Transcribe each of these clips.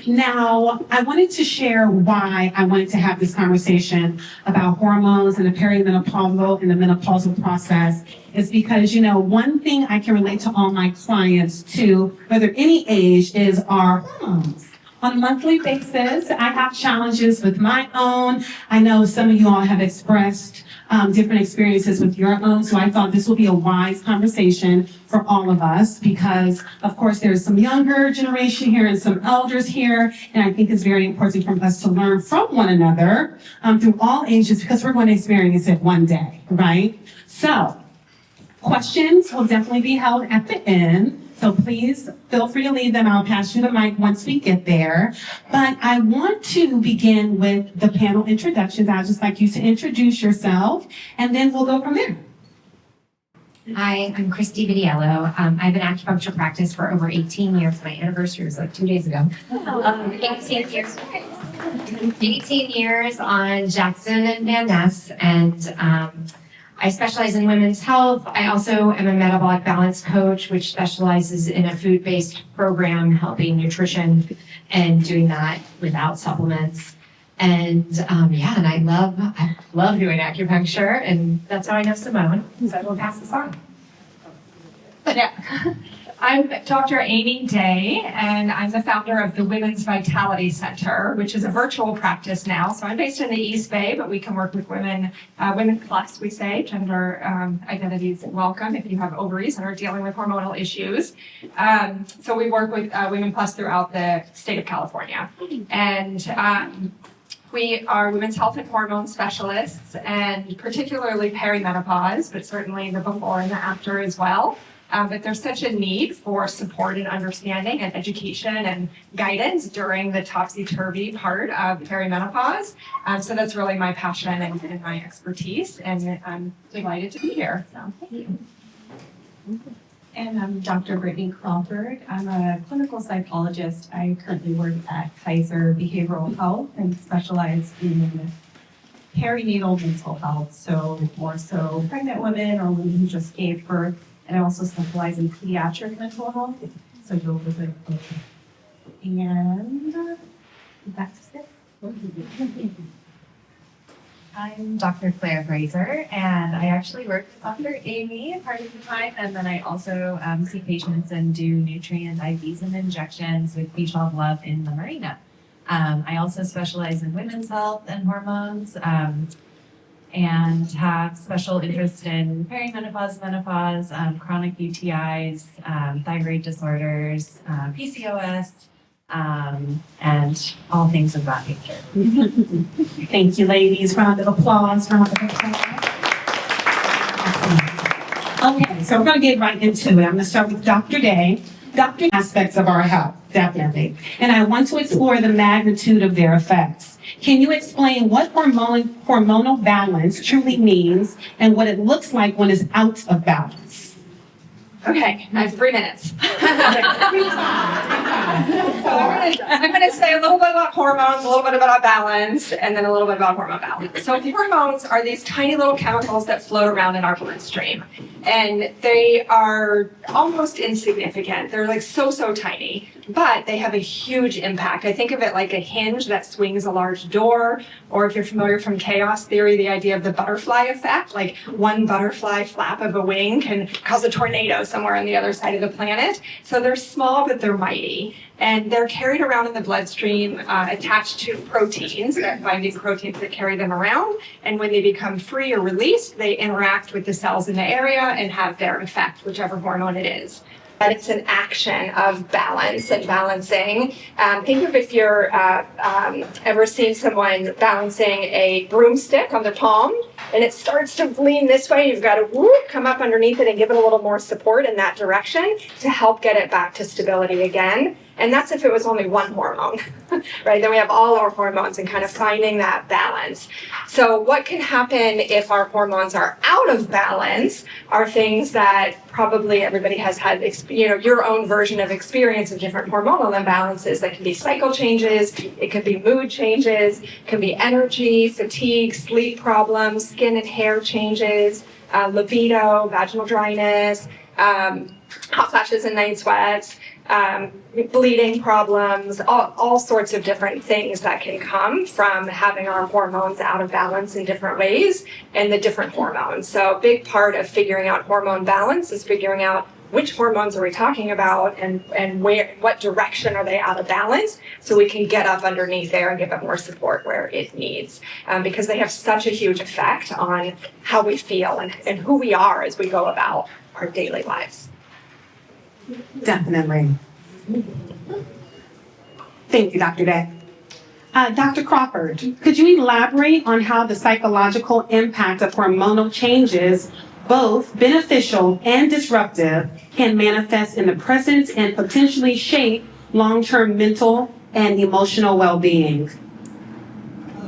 Now, I wanted to share why I wanted to have this conversation about hormones and the perimenopausal and the menopausal process is because, one thing I can relate to all my clients to, whether any age, is our hormones. On a monthly basis, I have challenges with my own. I know some of you all have expressed different experiences with your own, so I thought this will be a wise conversation for all of us because, of course, there's some younger generation here and some elders here, and I think it's very important for us to learn from one another through all ages because we're going to experience it one day, right? So, questions will definitely be held at the end. So please feel free to leave them. I'll pass you the mic once we get there. But I want to begin with the panel introductions. I'd just like you to introduce yourself, and then we'll go from there. Hi, I'm Christy Vitiello. I have an acupuncture practice for over 18 years. My anniversary was like 2 days ago. 18 years on Jackson and Van Ness, and I specialize in women's health. I also am a metabolic balance coach, which specializes in a food-based program helping nutrition and doing that without supplements. And and I love doing acupuncture, and that's how I know Simone. So we'll pass this on. Yeah. I'm Dr. Amy Day, and I'm the founder of the Women's Vitality Center, which is a virtual practice now. So I'm based in the East Bay, but we can work with women, women plus, we say, gender identities welcome if you have ovaries and are dealing with hormonal issues. So we work with women plus throughout the state of California. And we are women's health and hormone specialists, and particularly perimenopause, but certainly the before and the after as well. But there's such a need for support and understanding and education and guidance during the topsy-turvy part of perimenopause. So that's really my passion and my expertise, and I'm delighted to be here. So thank you. And I'm Dr. Brittany Crawford. I'm a clinical psychologist. I currently work at Kaiser Behavioral Health and specialize in perinatal mental health. So more so pregnant women or women who just gave birth. And I also specialize in pediatric mental health. So you'll visit. And that's it. I'm Dr. Claire Graser, and I actually work with Dr. Amy part of the time, and then I also see patients and do nutrient IVs and injections with B12 Love in the Marina. I also specialize in women's health and hormones, and have special interest in perimenopause, menopause, chronic UTIs, thyroid disorders, PCOS, and all things of that nature. Thank you, ladies. Round of applause. Okay, so we're going to get right into it. I'm going to start with Dr. Day. Dr. Aspects of our health, definitely. And I want to explore the magnitude of their effects. Can you explain what hormonal balance truly means and what it looks like when it's out of balance? Okay, I have 3 minutes. So I'm going to say a little bit about hormones, a little bit about balance, and then a little bit about hormone balance. So hormones are these tiny little chemicals that float around in our bloodstream, and they are almost insignificant. They're like so tiny, but they have a huge impact. I think of it like a hinge that swings a large door, or if you're familiar from chaos theory, the idea of the butterfly effect, like one butterfly flap of a wing can cause a tornado somewhere on the other side of the planet. So they're small, but they're mighty. And they're carried around in the bloodstream, attached to proteins, that binding proteins that carry them around. And when they become free or released, they interact with the cells in the area and have their effect, whichever hormone it is. But it's an action of balance and balancing. Think of if you're ever seen someone balancing a broomstick on their palm, and it starts to lean this way, you've got to come up underneath it and give it a little more support in that direction to help get it back to stability again. And that's if it was only one hormone, right? Then we have all our hormones and kind of finding that balance. So what can happen if our hormones are out of balance are things that probably everybody has had, your own version of experience of different hormonal imbalances. That can be cycle changes, it could be mood changes, it can be energy, fatigue, sleep problems, skin and hair changes, libido, vaginal dryness, hot flashes and night sweats, bleeding problems, all sorts of different things that can come from having our hormones out of balance in different ways and the different hormones. So a big part of figuring out hormone balance is figuring out which hormones are we talking about and what direction are they out of balance, so we can get up underneath there and give it more support where it needs, because they have such a huge effect on how we feel and who we are as we go about our daily lives. Definitely. Thank you, Dr. Day. Dr. Crawford, could you elaborate on how the psychological impact of hormonal changes, both beneficial and disruptive, can manifest in the present and potentially shape long-term mental and emotional well-being?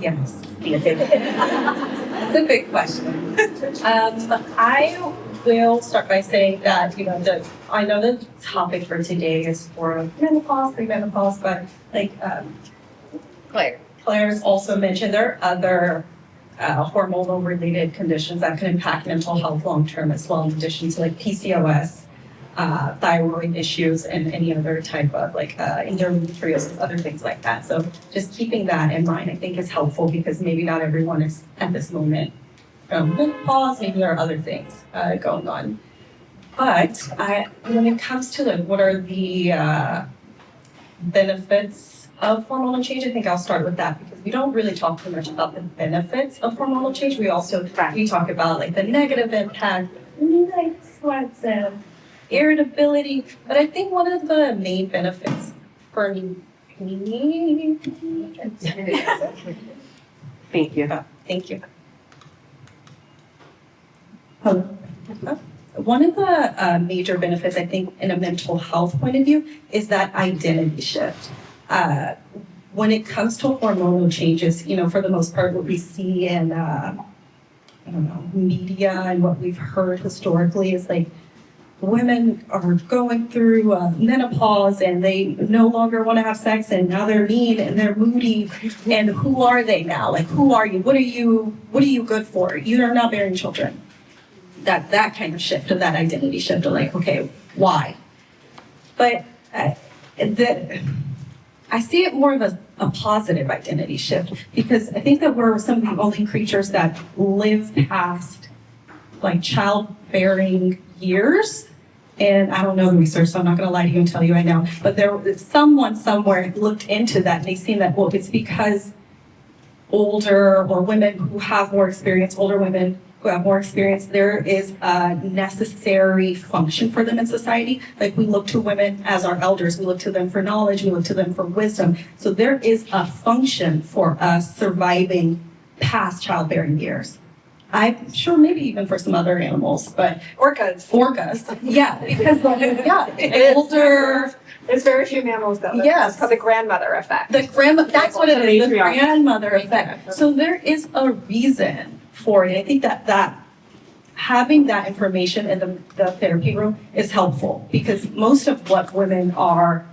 Yes. That's a big question. I will start by saying that, I know the topic for today is for menopause, premenopause, but Claire's also mentioned there are other hormonal related conditions that can impact mental health long term as well, in addition to PCOS, thyroid issues, and any other type of endometriosis, other things like that. So just keeping that in mind, I think, is helpful, because maybe not everyone is at this moment menopause, maybe there are other things going on. But when it comes to what are the benefits of hormonal change, I think I'll start with that, because we don't really talk too much about the benefits of hormonal change. We also we talk about the negative impact, night sweats and irritability. But I think one of the main benefits for me. Thank you. Thank you. One of the major benefits, I think, in a mental health point of view, is that identity shift. When it comes to hormonal changes, for the most part, what we see in, media and what we've heard historically is women are going through menopause and they no longer want to have sex, and now they're mean and they're moody. And who are they now? Who are you? What are you good for? You are not bearing children. That kind of shift, of that identity shift of okay, why? But I see it more of a positive identity shift, because I think that we're some of the only creatures that live past childbearing years. And I don't know the research, so I'm not going to lie to you and tell you I know. But someone somewhere looked into that, and they seen that, it's because older or women who have more experience, older women who have more experience, there is a necessary function for them in society. We look to women as our elders, we look to them for knowledge, we look to them for wisdom. So there is a function for us surviving past childbearing years. I'm sure maybe even for some other animals, but Orcas, yeah, because older. There's very few mammals that live. Yes. It's called the grandmother effect. That's what it is, the grandmother effect. So there is a reason for it. I think that having that information in the therapy room is helpful, because most of what women are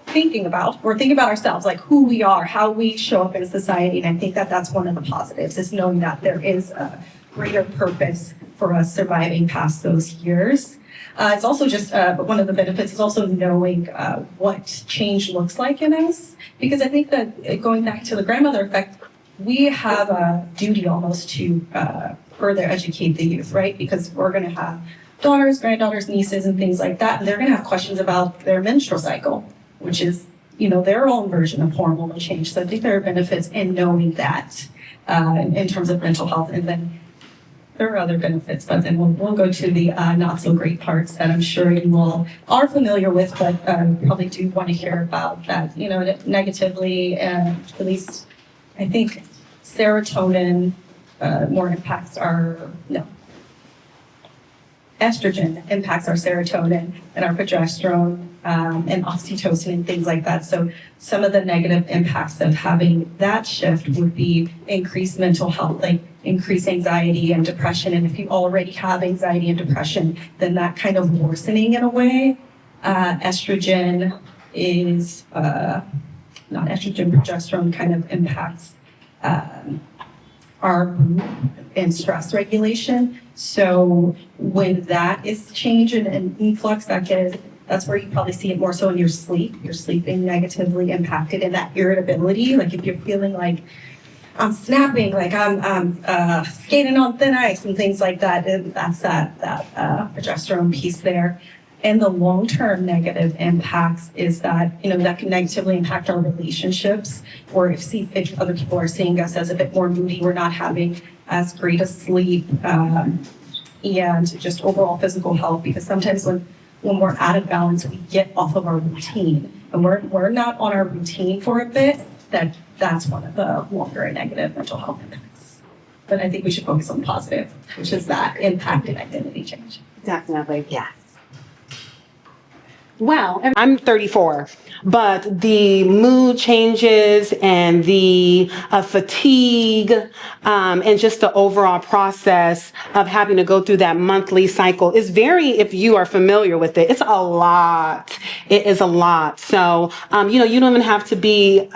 thinking about, we're thinking about ourselves, who we are, how we show up in society. And I think that that's one of the positives, is knowing that there is a greater purpose for us surviving past those years. It's also just one of the benefits is also knowing what change looks like in us, because I think that going back to the grandmother effect, we have a duty almost to further educate the youth, right? Because we're going to have daughters, granddaughters, nieces, and things like that, and they're going to have questions about their menstrual cycle, which is, their own version of hormonal change. So I think there are benefits in knowing that in terms of mental health. And then there are other benefits, but then we'll go to the not so great parts that I'm sure you all are familiar with, but probably do want to hear about that, negatively, at least I think serotonin more impacts estrogen impacts our serotonin and our progesterone and oxytocin and things like that. So some of the negative impacts of having that shift would be increased mental health, increased anxiety and depression. And if you already have anxiety and depression, then that kind of worsening in a way. Estrogen is, not estrogen, progesterone kind of impacts our mood and stress regulation. So when that is changed and influx, that's where you probably see it more so in your sleep. You're sleeping negatively impacted, and that irritability, like if you're feeling like I'm snapping, like I'm skating on thin ice and things like that, and that's that progesterone piece there. And the long-term negative impacts is that, that can negatively impact our relationships, or if other people are seeing us as a bit more moody, we're not having as great a sleep, and just overall physical health, because sometimes when we're out of balance, we get off of our routine, and we're not on our routine for a bit, that's one of the longer and negative mental health impacts. But I think we should focus on the positive, which is that impact and identity change. Definitely, yes. Well, I'm 34, but the mood changes and the fatigue and just the overall process of having to go through that monthly cycle is if you are familiar with it, it's a lot. It is a lot. So, you don't even have to be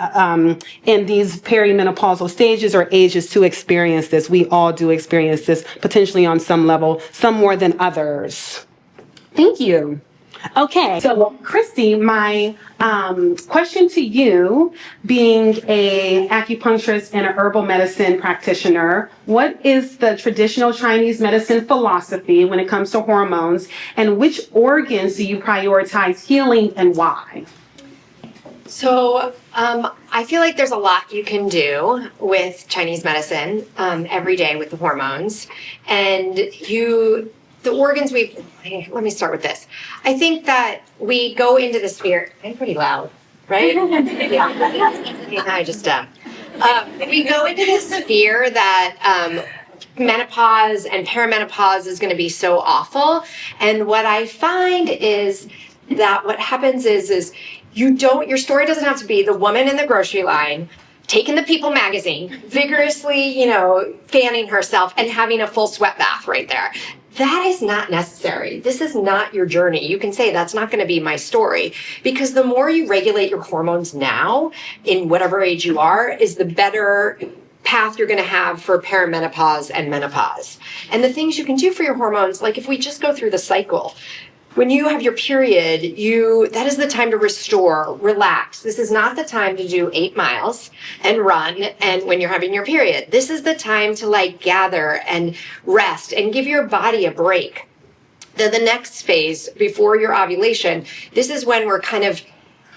in these perimenopausal stages or ages to experience this. We all do experience this potentially on some level, some more than others. Thank you. Okay, so Christy, my question to you, being a acupuncturist and a herbal medicine practitioner, what is the traditional Chinese medicine philosophy when it comes to hormones, and which organs do you prioritize healing and why? So I feel like there's a lot you can do with Chinese medicine every day with the hormones, and the organs let me start with this. I think that we go into the sphere, I'm pretty loud, right? Yeah, I just, we go into the sphere that menopause and perimenopause is going to be so awful. And what I find is that what happens is your story doesn't have to be the woman in the grocery line taking the People magazine, vigorously, fanning herself and having a full sweat bath right there. That is not necessary. This is not your journey. You can say that's not going to be my story, because the more you regulate your hormones now, in whatever age you are, is the better path you're going to have for perimenopause and menopause. And the things you can do for your hormones, like if we just go through the cycle, when you have your period, that is the time to restore, relax. This is not the time to do 8 miles and run and when you're having your period. This is the time to gather and rest and give your body a break. Then the next phase before your ovulation, this is when we're kind of,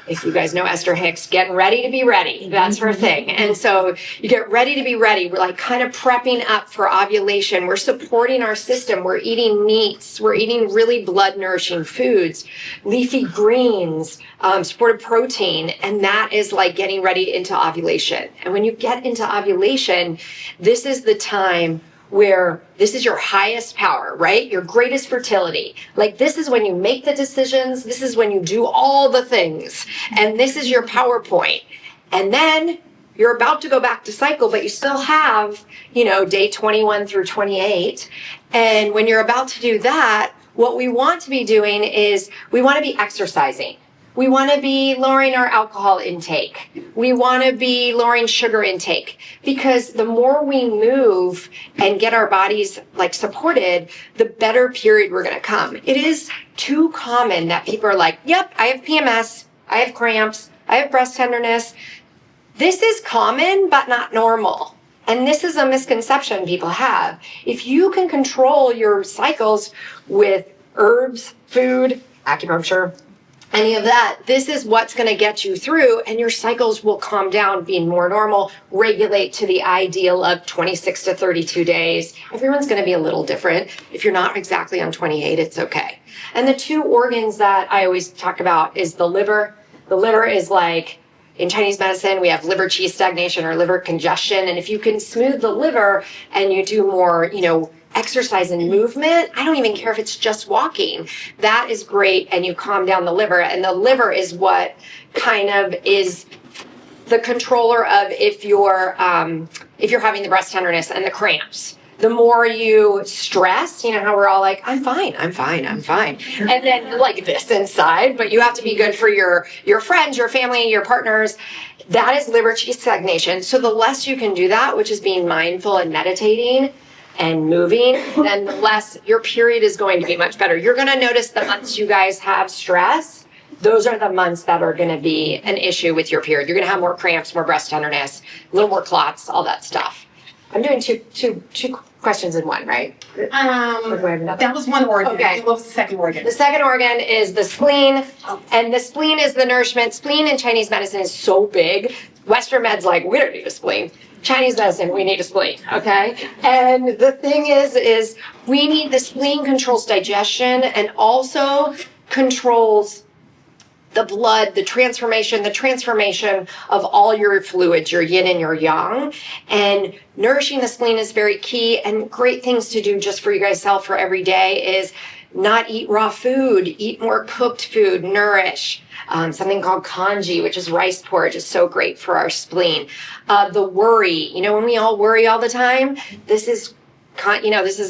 if you guys know Esther Hicks, getting ready to be ready. That's her thing. And so you get ready to be ready. We're kind of prepping up for ovulation. We're supporting our system. We're eating meats. We're eating really blood nourishing foods, leafy greens, supported protein. And that is getting ready into ovulation. And when you get into ovulation, this is the time where this is your highest power, right? Your greatest fertility. This is when you make the decisions. This is when you do all the things. And this is your PowerPoint. And then you're about to go back to cycle, but you still have, day 21 through 28. And when you're about to do that, what we want to be doing is we want to be exercising. We want to be lowering our alcohol intake. We want to be lowering sugar intake, because the more we move and get our bodies supported, the better period we're going to come. It is too common that people are like, yep, I have PMS, I have cramps, I have breast tenderness. This is common, but not normal. And this is a misconception people have. If you can control your cycles with herbs, food, acupuncture, any of that, this is what's going to get you through, and your cycles will calm down, being more normal, regulate to the ideal of 26 to 32 days. Everyone's going to be a little different. If you're not exactly on 28, it's okay. And the 2 organs that I always talk about is the liver. The liver is in Chinese medicine, we have liver qi stagnation or liver congestion. And if you can smooth the liver and you do more, exercise and movement, I don't even care if it's just walking, that is great, and you calm down the liver. And the liver is what kind of is the controller of if you're having the breast tenderness and the cramps. The more you stress, how we're all I'm fine. And then this inside, but you have to be good for your friends, your family, your partners. That is liver qi stagnation. So the less you can do that, which is being mindful and meditating, and moving, then the less your period is going to be much better. You're going to notice the months you guys have stress, those are the months that are going to be an issue with your period. You're going to have more cramps, more breast tenderness, a little more clots, all that stuff. I'm doing two questions in one, right? That was one organ. Okay. What was the second organ? The second organ is the spleen, and the spleen is the nourishment. Spleen in Chinese medicine is so big. Western med's like, we don't need a spleen. Chinese medicine, we need a spleen, okay? And the thing is we need the spleen controls digestion and also controls the blood, the transformation of all your fluids, your yin and your yang. And nourishing the spleen is very key, and great things to do just for you guys self for every day is not eat raw food, eat more cooked food, nourish. Something called congee, which is rice porridge, is so great for our spleen. The worry, when we all worry all the time, this is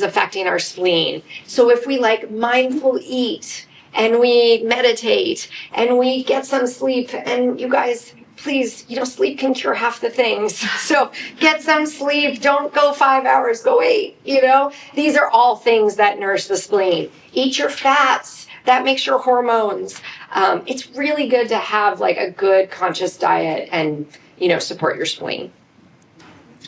affecting our spleen. So if we mindful eat, and we meditate, and we get some sleep, and you guys, please, sleep can cure half the things. So get some sleep, don't go 5 hours, go 8, These are all things that nourish the spleen. Eat your fats, that makes your hormones. It's really good to have a good conscious diet and, support your spleen.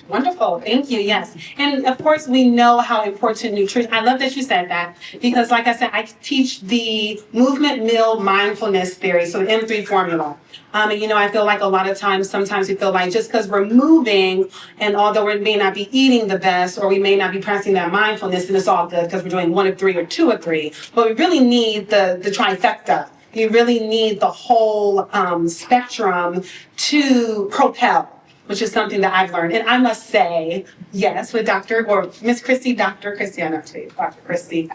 Wonderful. Thank you. Yes. And of course, we know how important nutrition. I love that you said that because, like I said, I teach the movement meal mindfulness theory, so the M3 formula. And I feel like a lot of times, sometimes we feel like just because we're moving, and although we may not be eating the best, or we may not be practicing that mindfulness, and it's all good because we're doing 1 of 3 or 2 of 3. But we really need the trifecta. You really need the whole spectrum to propel, which is something that I've learned. And I must say, yes, with Miss Christy, Dr. Christy, I'm not saying Dr. Christy,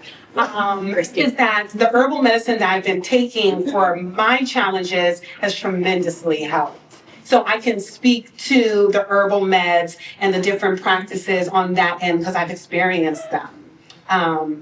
is that the herbal medicine that I've been taking for my challenges has tremendously helped. So I can speak to the herbal meds and the different practices on that end because I've experienced them.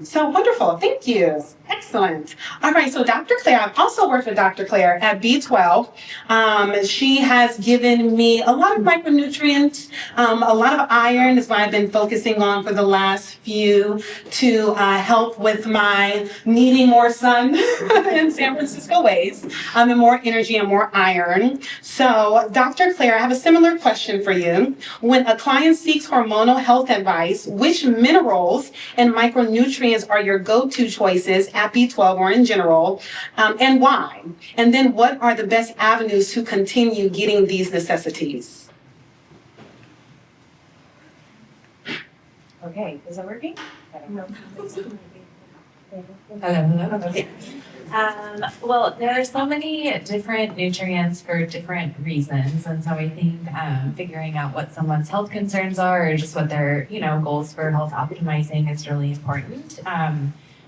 So wonderful. Thank you. Excellent. All right. So Dr. Claire, I've also worked with Dr. Claire at B12. She has given me a lot of micronutrients, a lot of iron is what I've been focusing on for the last few to help with my needing more sun in San Francisco ways, and more energy and more iron. So Dr. Claire, I have a similar question for you. When a client seeks hormonal health advice, which minerals and micronutrients are your go-to choices at B12 or in general, and why? And then what are the best avenues to continue getting these necessities? Okay, is that working? No. Okay. Well, there are so many different nutrients for different reasons, and so I think figuring out what someone's health concerns are, or just what their goals for health optimizing is really important.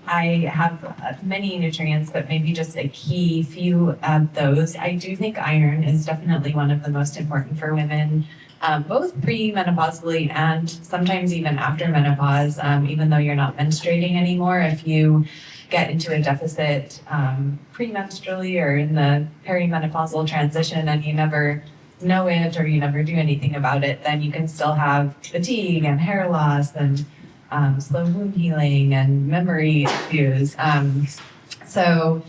I have many nutrients, but maybe just a key few of those. I do think iron is definitely one of the most important for women, both pre-menopausally and sometimes even after menopause, even though you're not menstruating anymore. If you get into a deficit premenstrually or in the perimenopausal transition and you never know it or you never do anything about it, then you can still have fatigue and hair loss and slow wound healing and memory issues. So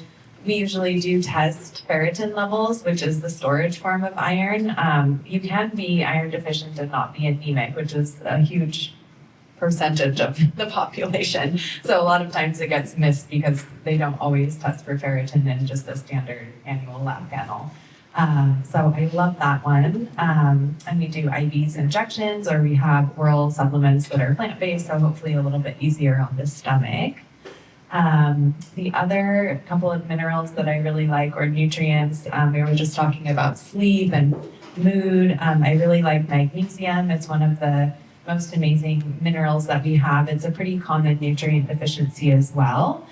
we usually do test ferritin levels, which is the storage form of iron. You can be iron deficient and not be anemic, which is a huge percentage of the population. So a lot of times it gets missed because they don't always test for ferritin in just the standard annual lab panel. So I love that one. And we do IVs injections, or we have oral supplements that are plant-based, so hopefully a little bit easier on the stomach. The other couple of minerals that I really like, or nutrients, we were just talking about sleep and mood. I really like magnesium. It's one of the most amazing minerals that we have. It's a pretty common nutrient deficiency as well.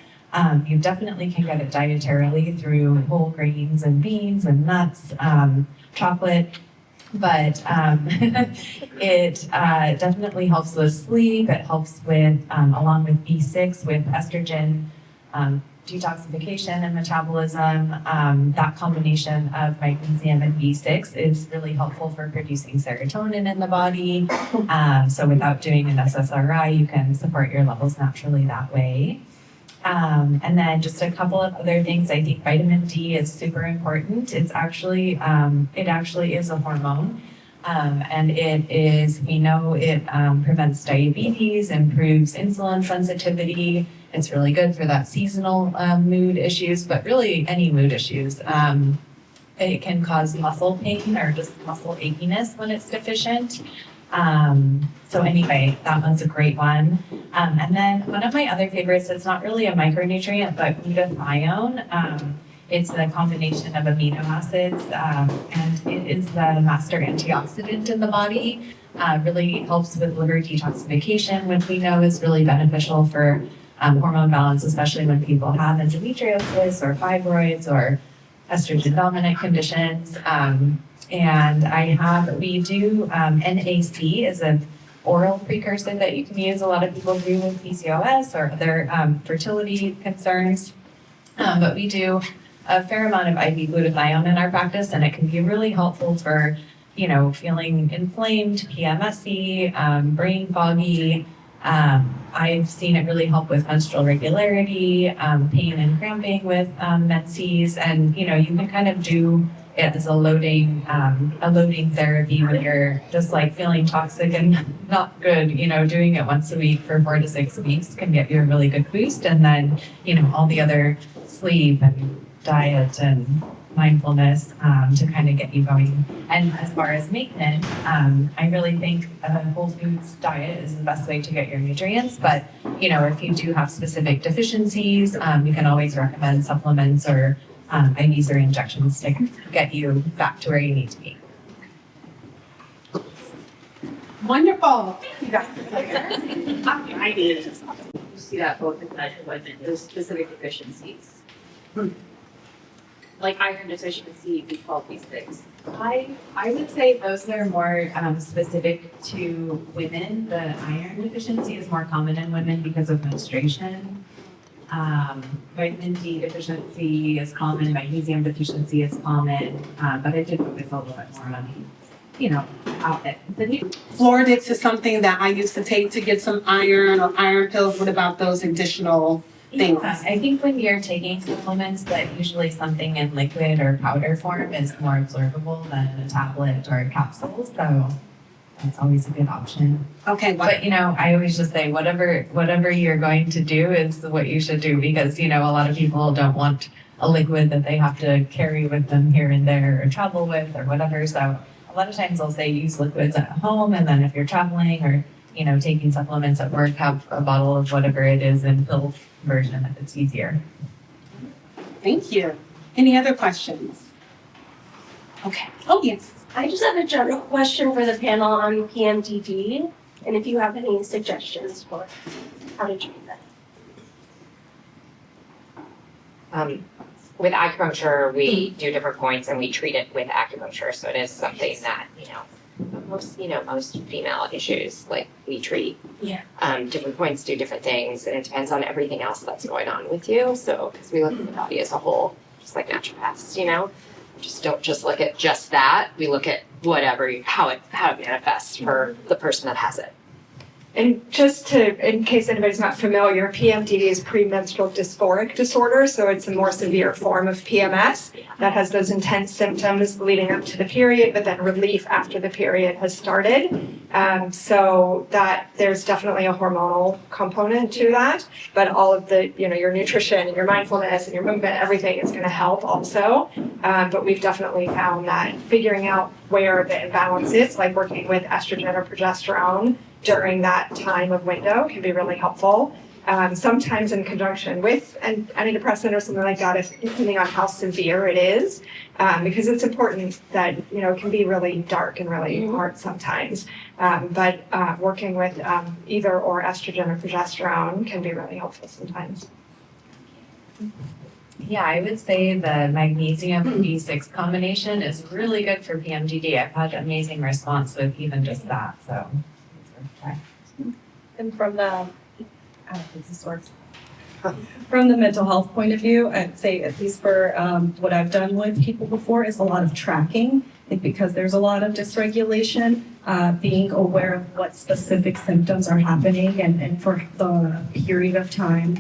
You definitely can get it dietarily through whole grains and beans and nuts, chocolate, but it definitely helps with sleep. It helps with, along with B6, with estrogen detoxification and metabolism, that combination of magnesium and B6 is really helpful for producing serotonin in the body. So without doing an SSRI, you can support your levels naturally that way. And then just a couple of other things. I think vitamin D is super important. It actually is a hormone. And we know it prevents diabetes, improves insulin sensitivity. It's really good for that seasonal mood issues, but really any mood issues. It can cause muscle pain or just muscle achiness when it's deficient. So anyway, that one's a great one. And then one of my other favorites, it's not really a micronutrient, but glutathione. It's a combination of amino acids, and it is the master antioxidant in the body. Really helps with liver detoxification, which we know is really beneficial for hormone balance, especially when people have endometriosis or fibroids or estrogen dominant conditions. We do N.A.C. is an oral precursor that you can use. A lot of people do with PCOS or other fertility concerns. But we do a fair amount of IV glutathione in our practice, and it can be really helpful for, feeling inflamed, PMSy, brain foggy. I've seen it really help with menstrual regularity, pain and cramping with menses, and you can kind of do it as a loading therapy when you're just like feeling toxic and not good. Doing it once a week for 4 to 6 weeks can get you a really good boost, and then all the other sleep and diet and mindfulness to kind of get you going. And as far as maintenance, I really think a whole foods diet is the best way to get your nutrients. But if you do have specific deficiencies, you can always recommend supplements or IVs or injections to get you back to where you need to be. Wonderful. I did. You see that both in women, those specific deficiencies. Like iron deficiency, B12, B6. I would say those are more specific to women. The iron deficiency is more common in women because of menstruation. Vitamin D deficiency is common, magnesium deficiency is common, but I did focus a little bit more on, how it. Floridix is something that I used to take to get some iron or iron pills. What about those additional things? Yeah, I think when you're taking supplements, that usually something in liquid or powder form is more absorbable than a tablet or a capsule, so that's always a good option. Okay, But I always just say whatever you're going to do is what you should do, because a lot of people don't want a liquid that they have to carry with them here and there or travel with or whatever. So a lot of times I'll say use liquids at home, and then if you're traveling or taking supplements at work, have a bottle of whatever it is in pill version if it's easier. Thank you. Any other questions? Okay. Oh, yes. I just have a general question for the panel on PMDD, and if you have any suggestions for how to treat that. With acupuncture, we do different points and we treat it with acupuncture. So it is something that, most female issues, like we treat. Yeah. Different points do different things, and it depends on everything else that's going on with you. So, because we look at the body as a whole, just like naturopaths, just don't just look at just that. We look at how it manifests for the person that has it. And just in case anybody's not familiar, PMDD is premenstrual dysphoric disorder, so it's a more severe form of PMS that has those intense symptoms leading up to the period, but then relief after the period has started. So that there's definitely a hormonal component to that, but all of the, your nutrition and your mindfulness and your movement, everything is going to help also. But we've definitely found that figuring out where the imbalance is, like working with estrogen or progesterone during that time of window, can be really helpful. Sometimes in conjunction with an antidepressant or something like that, depending on how severe it is, because it's important that, it can be really dark and really hard sometimes. But working with either or estrogen or progesterone can be really helpful sometimes. Yeah, I would say the magnesium B6 combination is really good for PMDD. I've had amazing response with even just that, so it's worth trying. And from the, I don't think this works. From the mental health point of view, I'd say, at least for what I've done with people before, is a lot of tracking. I think because there's a lot of dysregulation, being aware of what specific symptoms are happening and for the period of time.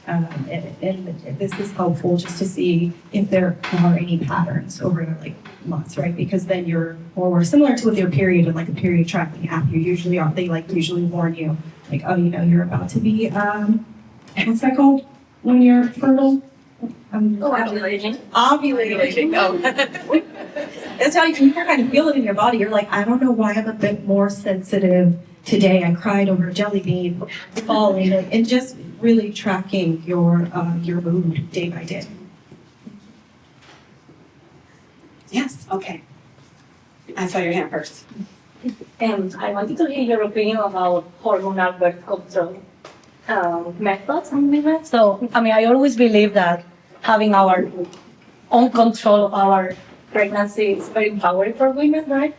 And this is helpful just to see if there are any patterns over like months, right? Because then you're more similar to with your period and like a period tracking app. You usually are, they like usually warn you, like, oh, you know, you're about to be, what's that called when you're fertile? Ovulating. Ovulating. Oh. That's how you can kind of feel it in your body. You're like, I don't know why I'm a bit more sensitive today. I cried over a jelly bean falling, and just really tracking your mood day by day. Yes, okay. I saw your hand first. I wanted to hear your opinion about hormonal birth control methods and women. So, I mean, I always believe that having our own control of our pregnancy is very empowering for women, right?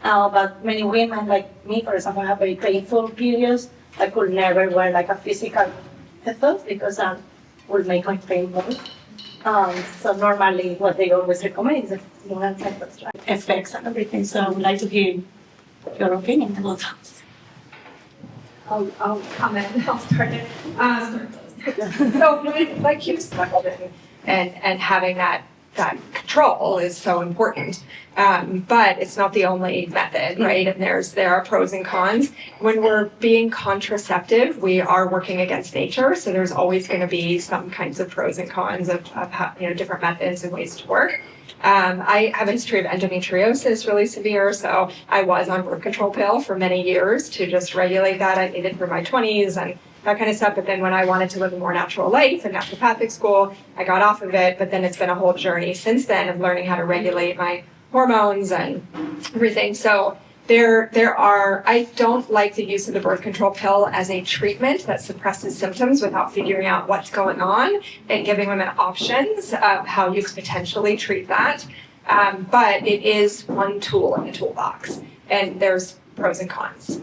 But many women, like me, for example, have very painful periods. I could never wear like a physical method because that would make my pain worse. So normally what they always recommend is hormonal methods, right? Effects and everything. So I would like to hear your opinion about those. I'll comment. I'll start it. So, like you said, and having that control is so important. But it's not the only method, right? And there are pros and cons. When we're being contraceptive, we are working against nature, so there's always going to be some kinds of pros and cons of how, different methods and ways to work. I have a history of endometriosis really severe, so I was on birth control pill for many years to just regulate that. I did it for my 20s and that kind of stuff. But then when I wanted to live a more natural life in naturopathic school, I got off of it. But then it's been a whole journey since then of learning how to regulate my hormones and everything. So I don't like the use of the birth control pill as a treatment that suppresses symptoms without figuring out what's going on and giving women options of how you could potentially treat that. But it is one tool in the toolbox, and there's pros and cons.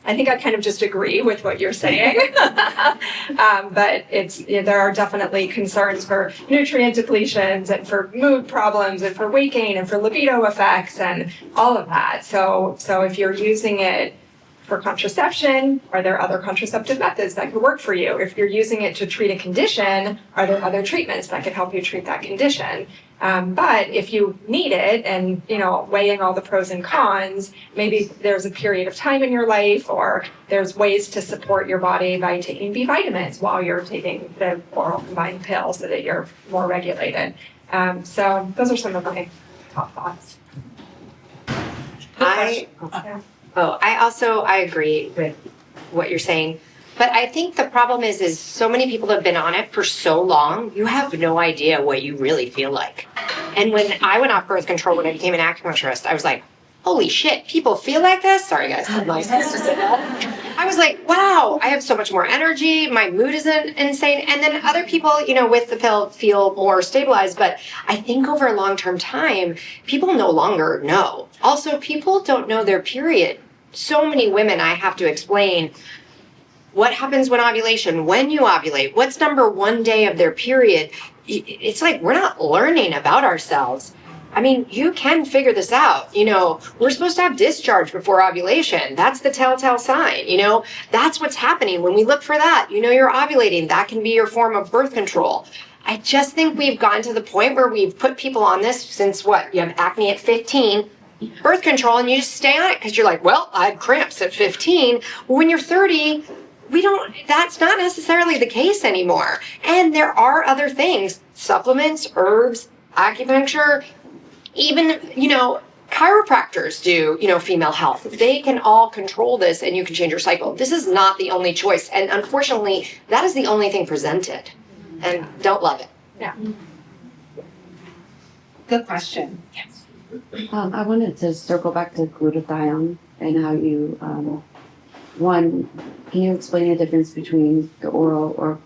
I think I kind of just agree with what you're saying, but there are definitely concerns for nutrient depletions and for mood problems and for weight gain and for libido effects and all of that. So if you're using it for contraception, are there other contraceptive methods that could work for you? If you're using it to treat a condition, are there other treatments that could help you treat that condition? But if you need it and, weighing all the pros and cons, maybe there's a period of time in your life or there's ways to support your body by taking B vitamins while you're taking the oral combined pill so that you're more regulated. So those are some of my top thoughts. I agree with what you're saying. But I think the problem is so many people have been on it for so long, you have no idea what you really feel like. And when I went off birth control when I became an acupuncturist, I was like, holy shit, people feel like this? Sorry guys, I'm not supposed to say that. I was like, wow, I have so much more energy, my mood isn't insane. And then other people, with the pill feel more stabilized. But I think over a long-term time, people no longer know. Also, people don't know their period. So many women I have to explain what happens when ovulation, when you ovulate, what's number one day of their period. It's like we're not learning about ourselves. I mean, you can figure this out. We're supposed to have discharge before ovulation. That's the telltale sign. That's what's happening. When we look for that, you're ovulating. That can be your form of birth control. I just think we've gotten to the point where we've put people on this since what? You have acne at 15, birth control, and you just stay on it because you're like, well, I had cramps at 15. Well, when you're 30, that's not necessarily the case anymore. And there are other things, supplements, herbs, acupuncture, even, chiropractors do, female health. They can all control this and you can change your cycle. This is not the only choice. And unfortunately, that is the only thing presented. And don't love it. Yeah. Good question. Yes. I wanted to circle back to glutathione and how you, can you explain the difference between the oral or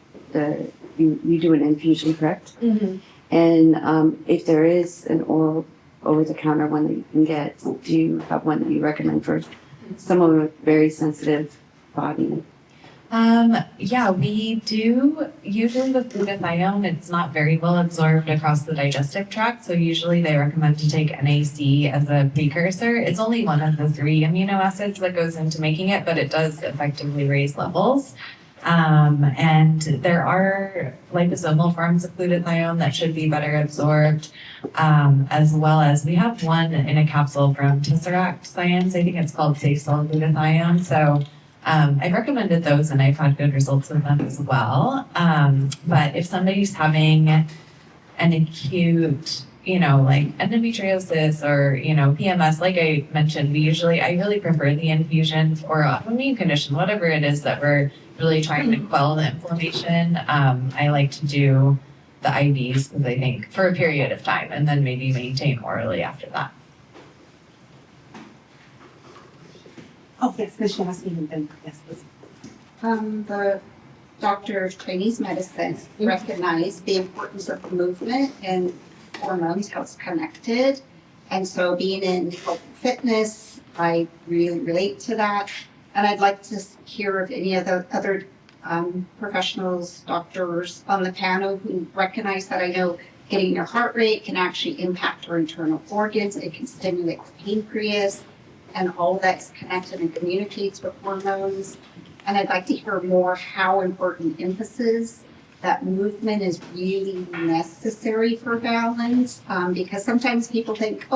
you do an infusion, correct? Mm-hmm. And if there is an oral over-the-counter one that you can get, do you have one that you recommend for someone with very sensitive body? Yeah, we do. Usually with glutathione, it's not very well absorbed across the digestive tract. So usually they recommend to take N.A.C. as a precursor. It's only one of the 3 amino acids that goes into making it, but it does effectively raise levels. And there are liposomal forms of glutathione that should be better absorbed, as well as we have one in a capsule from Tesseract Science. I think it's called Safe Cell Glutathione. So I've recommended those and I've had good results with them as well. But if somebody's having an acute, like endometriosis or, PMS, like I mentioned, I really prefer the infusion for autoimmune condition, whatever it is that we're really trying to quell the inflammation. I like to do the IVs because I think for a period of time and then maybe maintain orally after that. Oh, yes, Ms. Yasmin, then, yes, please. The doctor of Chinese medicine recognized the importance of movement and hormones, how it's connected. And so being in health and fitness, I really relate to that. And I'd like to hear of any of the other professionals, doctors on the panel who recognize that. I know getting your heart rate can actually impact our internal organs. It can stimulate the pancreas, and all that's connected and communicates with hormones. And I'd like to hear more how important emphasis that movement is really necessary for balance, because sometimes people think,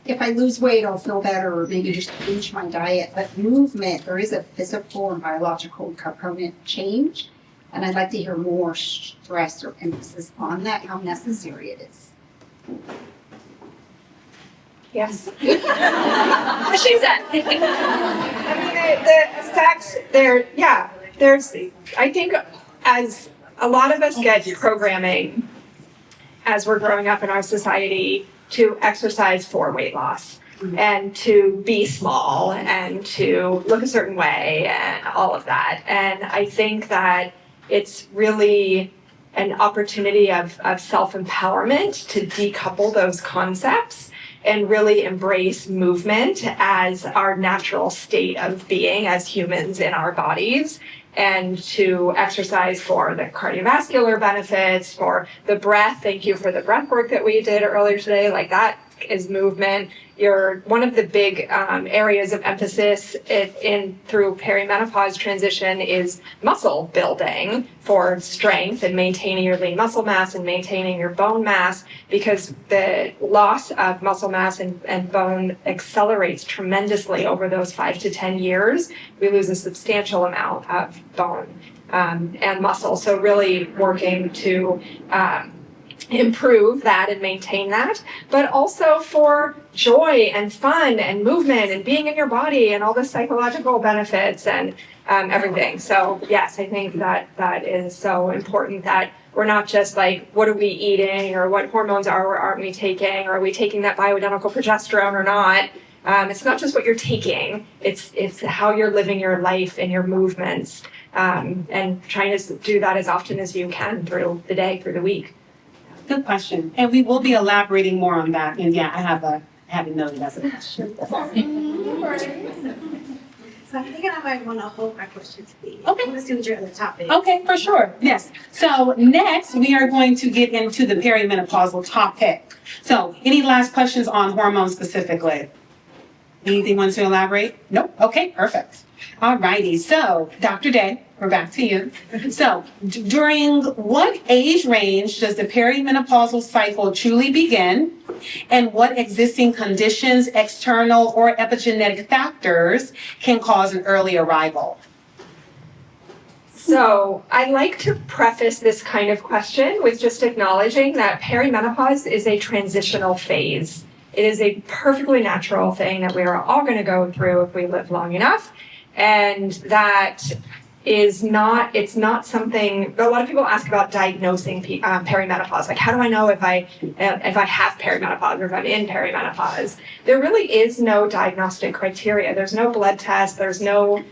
if I lose weight, I'll feel better, or maybe just change my diet. But movement, there is a physical and biological component change. And I'd like to hear more stress or emphasis on that, how necessary it is. Yes. She said. I mean, the effects there's, I think as a lot of us get programming as we're growing up in our society to exercise for weight loss and to be small and to look a certain way and all of that. And I think that it's really an opportunity of self-empowerment to decouple those concepts and really embrace movement as our natural state of being as humans in our bodies, and to exercise for the cardiovascular benefits, for the breath. Thank you for the breath work that we did earlier today. Like, that is movement. One of the big areas of emphasis through perimenopause transition is muscle building for strength and maintaining your lean muscle mass and maintaining your bone mass, because the loss of muscle mass and bone accelerates tremendously over those 5 to 10 years. We lose a substantial amount of bone and muscle. So really working to improve that and maintain that, but also for joy and fun and movement and being in your body and all the psychological benefits and everything. So yes, I think that is so important, that we're not just like, what are we eating or what hormones are or aren't we taking? Or are we taking that bioidentical progesterone or not? It's not just what you're taking, it's how you're living your life and your movements, and trying to do that as often as you can through the day, through the week. Good question. And we will be elaborating more on that. And yeah, I have it noted as a question. So I'm thinking I might want to hold my question to the Okay. I want to see what your other topic is. Okay, for sure. Yes. So next, we are going to get into the perimenopausal topic. So any last questions on hormones specifically? Anything want to elaborate? Nope. Okay, perfect. All righty. So, Dr. Day, we're back to you. So, during what age range does the perimenopausal cycle truly begin? And what existing conditions, external or epigenetic factors can cause an early arrival? So I like to preface this kind of question with just acknowledging that perimenopause is a transitional phase. It is a perfectly natural thing that we are all going to go through if we live long enough. And that is not, it's not something, a lot of people ask about diagnosing perimenopause. Like, how do I know if I have perimenopause or if I'm in perimenopause? There really is no diagnostic criteria. There's no blood test. There's no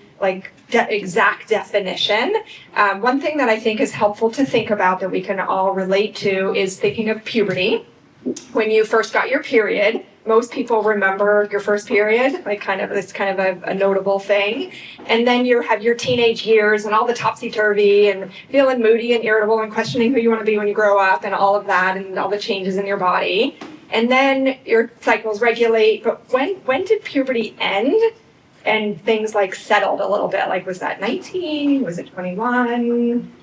exact definition. One thing that I think is helpful to think about that we can all relate to is thinking of puberty. When you first got your period, most people remember your first period, it's kind of a notable thing. And then you have your teenage years and all the topsy-turvy and feeling moody and irritable and questioning who you want to be when you grow up and all of that and all the changes in your body. And then your cycles regulate. But when did puberty end and things like settled a little bit? Like, was that 19? Was it 21?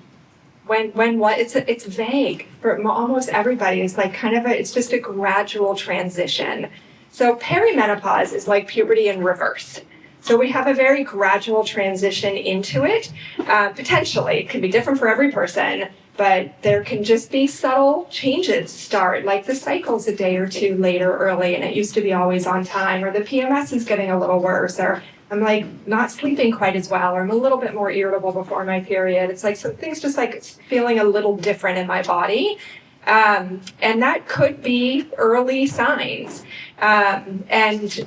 When what? It's vague for almost everybody. It's like it's just a gradual transition. So perimenopause is like puberty in reverse. So we have a very gradual transition into it. Potentially, it can be different for every person, but there can just be subtle changes start, like the cycle's a day or two later early, and it used to be always on time, or the PMS is getting a little worse, or I'm like not sleeping quite as well, or I'm a little bit more irritable before my period. It's like some things just like feeling a little different in my body. And that could be early signs. And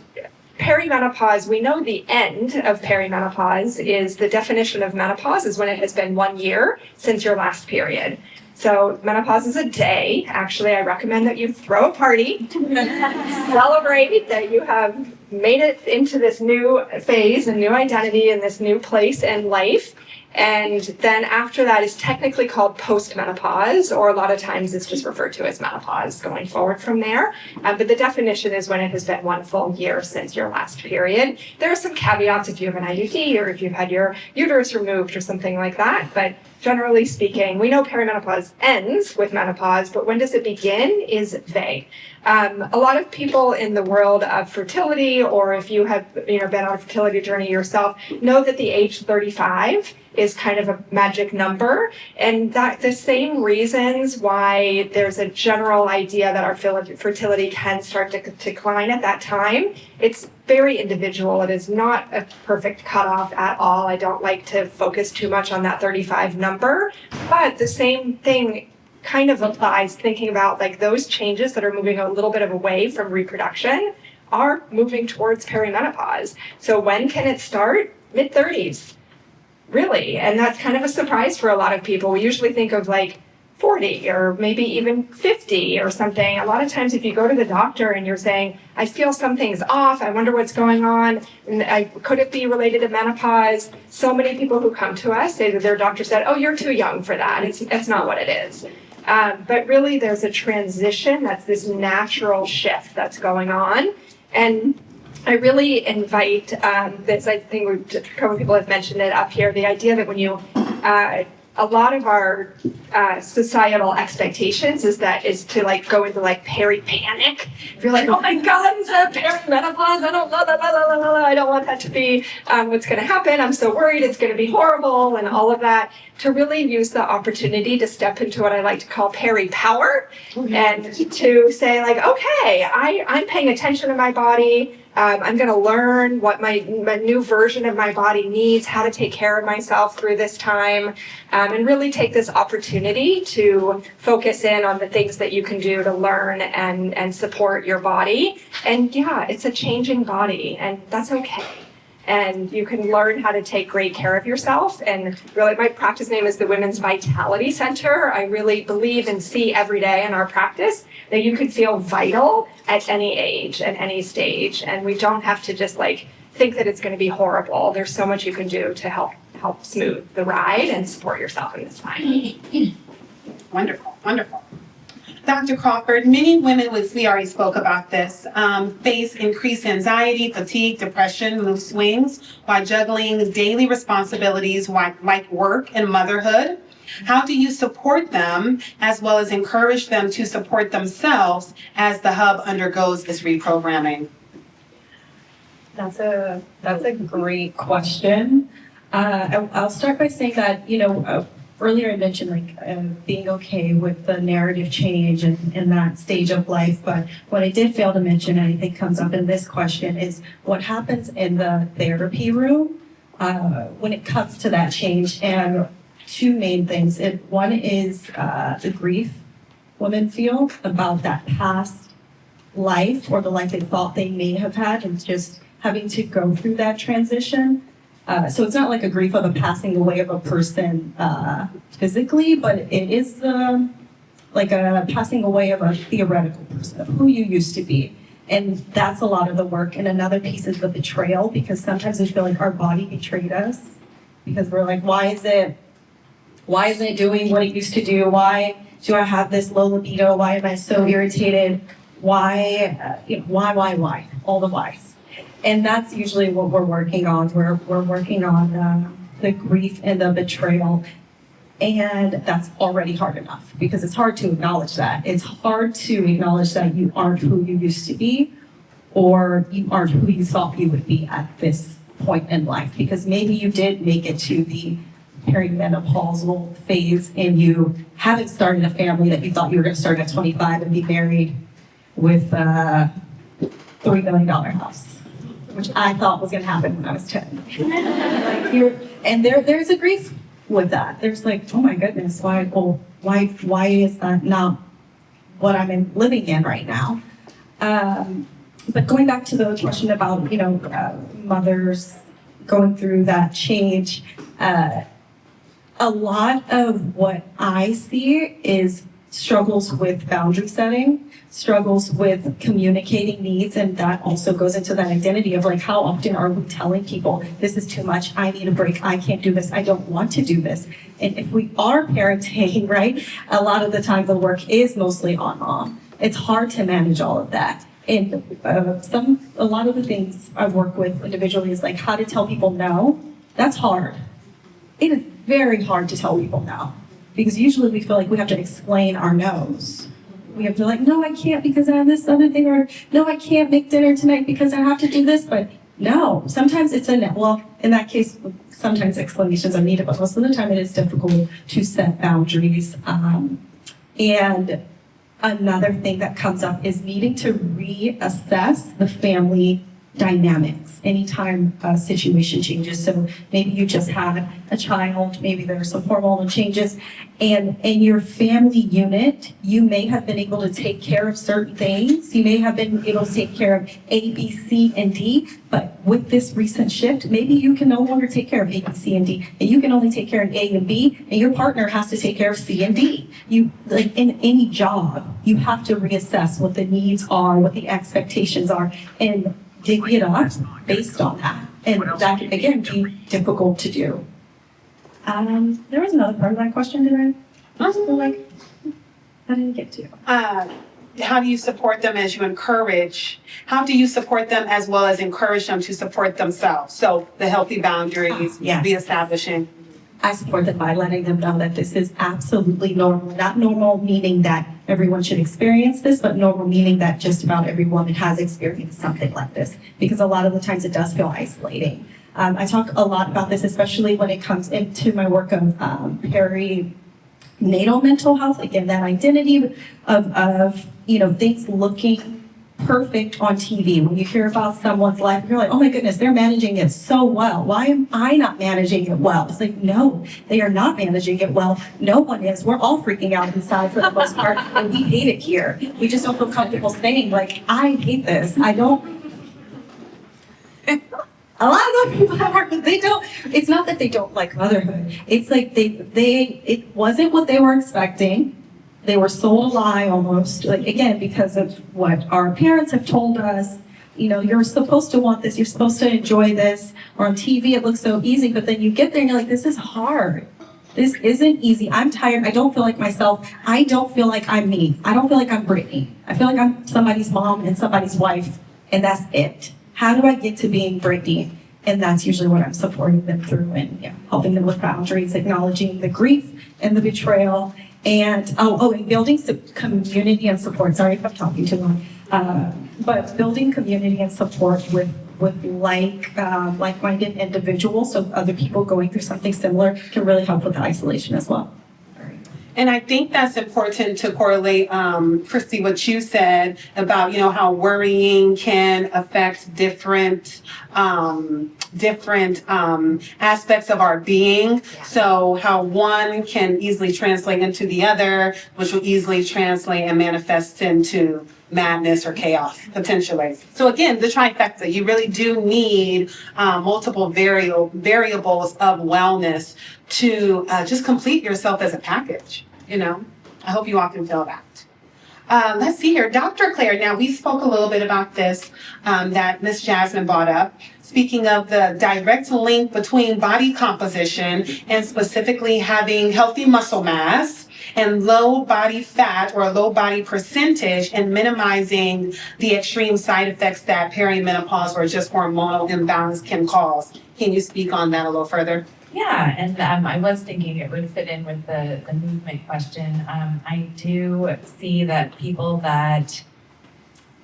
perimenopause, we know the end of perimenopause is the definition of menopause is when it has been 1 year since your last period. So menopause is a day. Actually, I recommend that you throw a party, celebrate that you have made it into this new phase and new identity in this new place in life. And then after that is technically called postmenopause, or a lot of times it's just referred to as menopause going forward from there. But the definition is when it has been 1 full year since your last period. There are some caveats if you have an IUD or if you've had your uterus removed or something like that. But generally speaking, we know perimenopause ends with menopause, but when does it begin is vague. A lot of people in the world of fertility, or if you have been on a fertility journey yourself, know that the age 35 is kind of a magic number, and that the same reasons why there's a general idea that our fertility can start to decline at that time. It's very individual. It is not a perfect cutoff at all. I don't like to focus too much on that 35 number, but the same thing kind of applies thinking about like those changes that are moving a little bit of away from reproduction are moving towards perimenopause. So when can it start? Mid-30s. Really, and that's kind of a surprise for a lot of people. We usually think of like 40 or maybe even 50 or something. A lot of times if you go to the doctor and you're saying, I feel something's off, I wonder what's going on, and could it be related to menopause? So many people who come to us say that their doctor said, oh, you're too young for that. It's not what it is. But really there's a transition, that's this natural shift that's going on. And I really invite this, I think a couple people have mentioned it up here, the idea that when you, a lot of our societal expectations is to like go into like peri-panic. If you're like, oh my God, is that perimenopause? I don't want that to be what's going to happen. I'm so worried it's going to be horrible and all of that. To really use the opportunity to step into what I like to call peri-power, and to say like, okay, I'm paying attention to my body. I'm going to learn what my new version of my body needs, how to take care of myself through this time, and really take this opportunity to focus in on the things that you can do to learn and support your body. And yeah, it's a changing body, and that's okay. And you can learn how to take great care of yourself. And really, my practice name is the Women's Vitality Center. I really believe and see every day in our practice that you can feel vital at any age, at any stage. And we don't have to just like think that it's going to be horrible. There's so much you can do to help smooth the ride and support yourself in this time. Wonderful, wonderful. Dr. Crawford, many women, we already spoke about this, face increased anxiety, fatigue, depression, mood swings while juggling daily responsibilities like work and motherhood. How do you support them as well as encourage them to support themselves as the hub undergoes its reprogramming? That's a great question. I'll start by saying that, earlier I mentioned being okay with the narrative change in that stage of life, but what I did fail to mention, and I think comes up in this question, is what happens in the therapy room when it comes to that change. And two main things. One is the grief women feel about that past life or the life they thought they may have had, and just having to go through that transition. So it's not like a grief of the passing away of a person physically, but it is like a passing away of a theoretical person, of who you used to be. And that's a lot of the work. And another piece is the betrayal, because sometimes we feel like our body betrayed us because we're like, why isn't it doing what it used to do? Why do I have this low libido? Why am I so irritated? Why? All the whys. And that's usually what we're working on. We're working on the grief and the betrayal. And that's already hard enough because it's hard to acknowledge that. It's hard to acknowledge that you aren't who you used to be, or you aren't who you thought you would be at this point in life, because maybe you did make it to the perimenopausal phase and you haven't started a family that you thought you were going to start at 25 and be married with a $3 million house, which I thought was going to happen when I was 10. And there's a grief with that. There's like, oh my goodness, why is that not what I'm living in right now? But going back to the question about, mothers going through that change, a lot of what I see is struggles with boundary setting, struggles with communicating needs, and that also goes into that identity of like, how often are we telling people, this is too much, I need a break, I can't do this, I don't want to do this. And if we are parenting, right, a lot of the time the work is mostly on mom. It's hard to manage all of that. And a lot of the things I've worked with individually is like how to tell people no. That's hard. It is very hard to tell people no, because usually we feel like we have to explain our no's. We have to like, no, I can't because I have this other thing, or no, I can't make dinner tonight because I have to do this. But no, sometimes it's a no. Well, in that case, sometimes explanations are needed, but most of the time it is difficult to set boundaries. And another thing that comes up is needing to reassess the family dynamics anytime a situation changes. So maybe you just had a child, maybe there are some hormonal changes, and in your family unit, you may have been able to take care of certain things. You may have been able to take care of A, B, C, and D, but with this recent shift, maybe you can no longer take care of A, B, C, and D, and you can only take care of A and B, and your partner has to take care of C and D. You, like in any job, you have to reassess what the needs are, what the expectations are, and divvy it up based on that. And that can, again, be difficult to do. There was another part of that question, did I feel like I didn't get to? How do you support them as you encourage? How do you support them as well as encourage them to support themselves? So the healthy boundaries, Yes. the establishing. I support them by letting them know that this is absolutely normal. Not normal meaning that everyone should experience this, but normal meaning that just about every woman has experienced something like this. Because a lot of the times it does feel isolating. I talk a lot about this, especially when it comes into my work of perinatal mental health. Again, that identity of things looking perfect on TV. When you hear about someone's life, you're like, oh my goodness, they're managing it so well. Why am I not managing it well? It's like, no, they are not managing it well. No one is. We're all freaking out inside for the most part, and we hate it here. We just don't feel comfortable saying, like, I hate this. I don't. A lot of those people that work with, they don't, it's not that they don't like motherhood. It's like it wasn't what they were expecting. They were sold a lie almost, like, again, because of what our parents have told us. You're supposed to want this, you're supposed to enjoy this, or on TV it looks so easy, but then you get there and you're like, this is hard. This isn't easy. I'm tired. I don't feel like myself. I don't feel like I'm me. I don't feel like I'm Brittany. I feel like I'm somebody's mom and somebody's wife, and that's it. How do I get to being Brittany? And that's usually what I'm supporting them through, and helping them with boundaries, acknowledging the grief and the betrayal, and and building community and support. Sorry if I'm talking too long, but building community and support with like-minded individuals, so other people going through something similar can really help with the isolation as well. And I think that's important to correlate, Christy, what you said about, how worrying can affect different aspects of our being. Yeah. So how one can easily translate into the other, which will easily translate and manifest into madness or chaos, potentially. So again, the trifecta, you really do need multiple variables of wellness to just complete yourself as a package, I hope you all can feel that. Let's see here, Dr. Claire. Now, we spoke a little bit about this that Miss Jasmine brought up. Speaking of the direct link between body composition and specifically having healthy muscle mass and low body fat or low body percentage and minimizing the extreme side effects that perimenopause or just hormonal imbalance can cause. Can you speak on that a little further? Yeah, and I was thinking it would fit in with the movement question. I do see that people that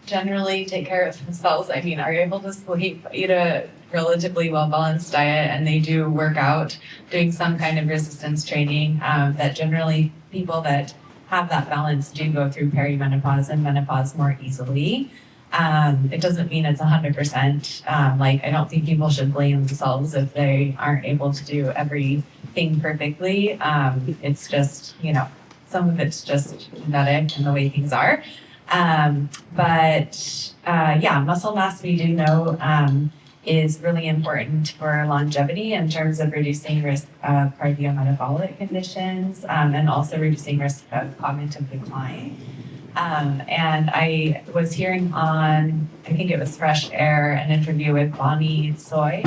generally take care of themselves, I mean, are able to sleep, eat a relatively well-balanced diet, and they do work out, doing some kind of resistance training, that generally people that have that balance do go through perimenopause and menopause more easily. It doesn't mean it's 100%. Like, I don't think people should blame themselves if they aren't able to do everything perfectly. It's just, you know, some of it's just genetic and the way things are. Yeah, muscle mass we do know is really important for longevity in terms of reducing risk of cardiometabolic conditions and also reducing risk of cognitive decline. And I was hearing on, I think it was Fresh Air, an interview with Bonnie Tsui.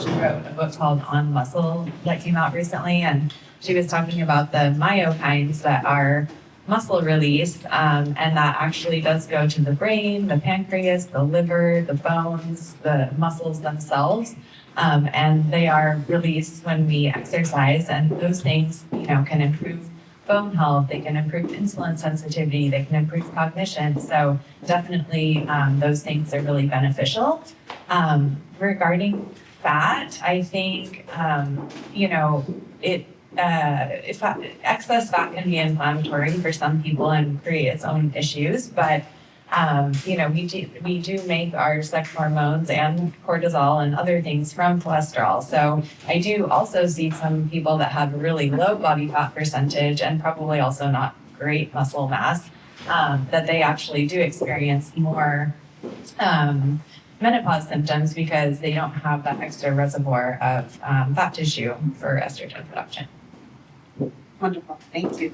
She wrote a book called On Muscle that came out recently, and she was talking about the myokines that are muscle release, and that actually does go to the brain, the pancreas, the liver, the bones, the muscles themselves, and they are released when we exercise, and those things, you know, can improve bone health, they can improve insulin sensitivity, they can improve cognition. So definitely those things are really beneficial. Regarding fat, I think, you know, excess fat can be inflammatory for some people and create its own issues, but you know, we do make our sex hormones and cortisol and other things from cholesterol. So I do also see some people that have a really low body fat percentage and probably also not great muscle mass, that they actually do experience more menopause symptoms because they don't have that extra reservoir of fat tissue for estrogen production. Wonderful, thank you.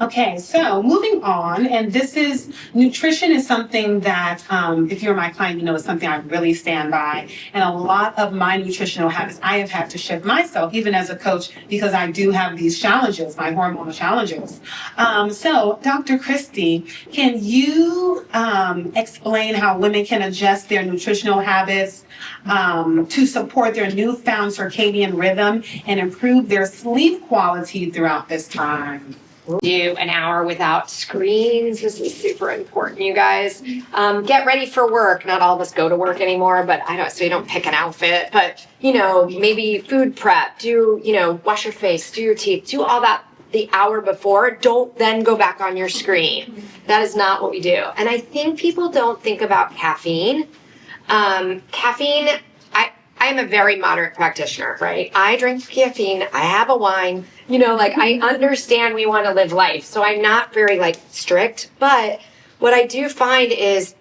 Okay, so moving on, and nutrition is something that, if you're my client, you know, is something I really stand by. And a lot of my nutritional habits, I have had to shift myself, even as a coach, because I do have these challenges, my hormonal challenges. So, Dr. Christy, can you explain how women can adjust their nutritional habits to support their newfound circadian rhythm and improve their sleep quality throughout this time? Do an hour without screens. This is super important, you guys. Get ready for work. Not all of us go to work anymore, but so you don't pick an outfit, but, you know, maybe food prep, wash your face, do your teeth, do all that the hour before. Don't then go back on your screen. That is not what we do. And I think people don't think about caffeine. Caffeine, I'm a very moderate practitioner, right? I drink caffeine, I have a wine, you know, like I understand we want to live life. So I'm not very strict, but what I do find is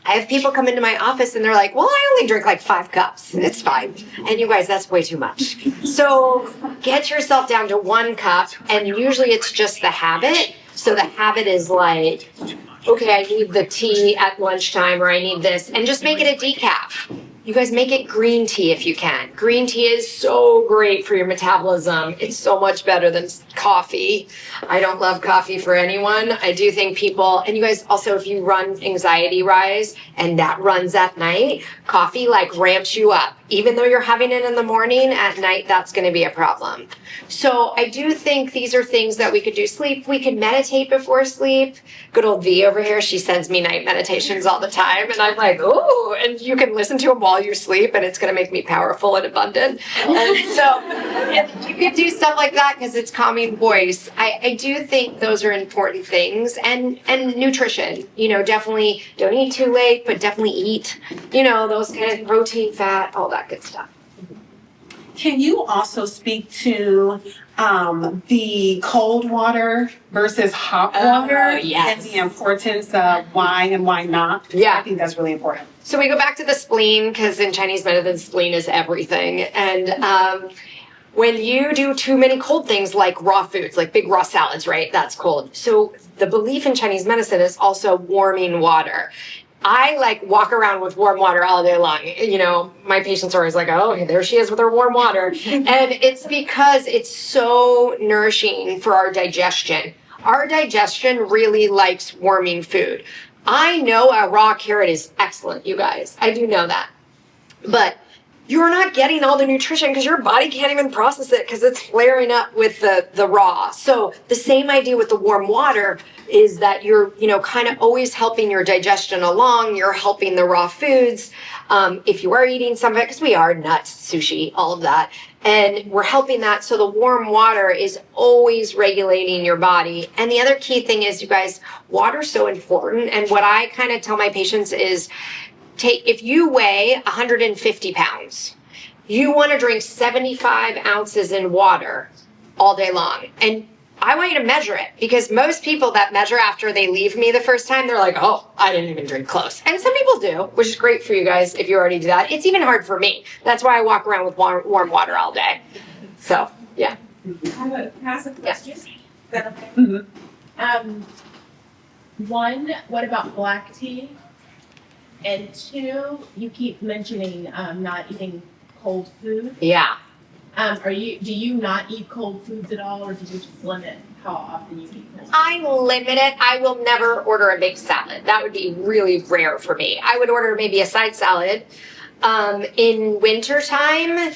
I have people come into my office and they're like, well, I only drink 5 cups. It's fine. And you guys, that's way too much. So get yourself down to 1 cup. And usually it's just the habit. So the habit is okay, I need the tea at lunchtime or I need this, and just make it a decaf. You guys, make it green tea if you can. Green tea is so great for your metabolism. It's so much better than coffee. I don't love coffee for anyone. I do think people, and you guys also, if you run anxiety rise and that runs at night, coffee ramps you up. Even though you're having it in the morning, at night, that's going to be a problem. So I do think these are things that we could do. Sleep, we could meditate before sleep. Good old V over here, she sends me night meditations all the time. And I'm like, ooh, and you can listen to them while you sleep and it's going to make me powerful and abundant. And so if you could do stuff like that because it's calming voice, I do think those are important things. And nutrition, definitely don't eat too late, but definitely eat, those kind of protein, fat, all that good stuff. Can you also speak to the cold water versus hot water yes. and the importance of why and why not? Yeah. I think that's really important. So we go back to the spleen because in Chinese medicine, spleen is everything. And when you do too many cold things like raw foods, like big raw salads, right? That's cold. So the belief in Chinese medicine is also warming water. I like walk around with warm water all day long. You know, my patients are always like, oh, there she is with her warm water. And it's because it's so nourishing for our digestion. Our digestion really likes warming food. I know a raw carrot is excellent, you guys. I do know that. But you're not getting all the nutrition because your body can't even process it because it's flaring up with the raw. So the same idea with the warm water is that you're, you know, kind of always helping your digestion along. You're helping the raw foods. If you are eating some of it, because we are nuts, sushi, all of that. And we're helping that. So the warm water is always regulating your body. And the other key thing is, you guys, water's so important. And what I kind of tell my patients is, if you weigh 150 pounds, you want to drink 75 ounces in water all day long. And I want you to measure it, because most people that measure after they leave me the first time, they're like, oh, I didn't even drink close. And some people do, which is great for you guys if you already do that. It's even hard for me. That's why I walk around with warm water all day. So, yeah. Can I ask a question? Is that okay? Mm-hmm. One, what about black tea? And two, you keep mentioning not eating cold food. Yeah. Do you not eat cold foods at all, or do you just limit how often you eat cold food? I limit it. I will never order a big salad. That would be really rare for me. I would order maybe a side salad. In wintertime,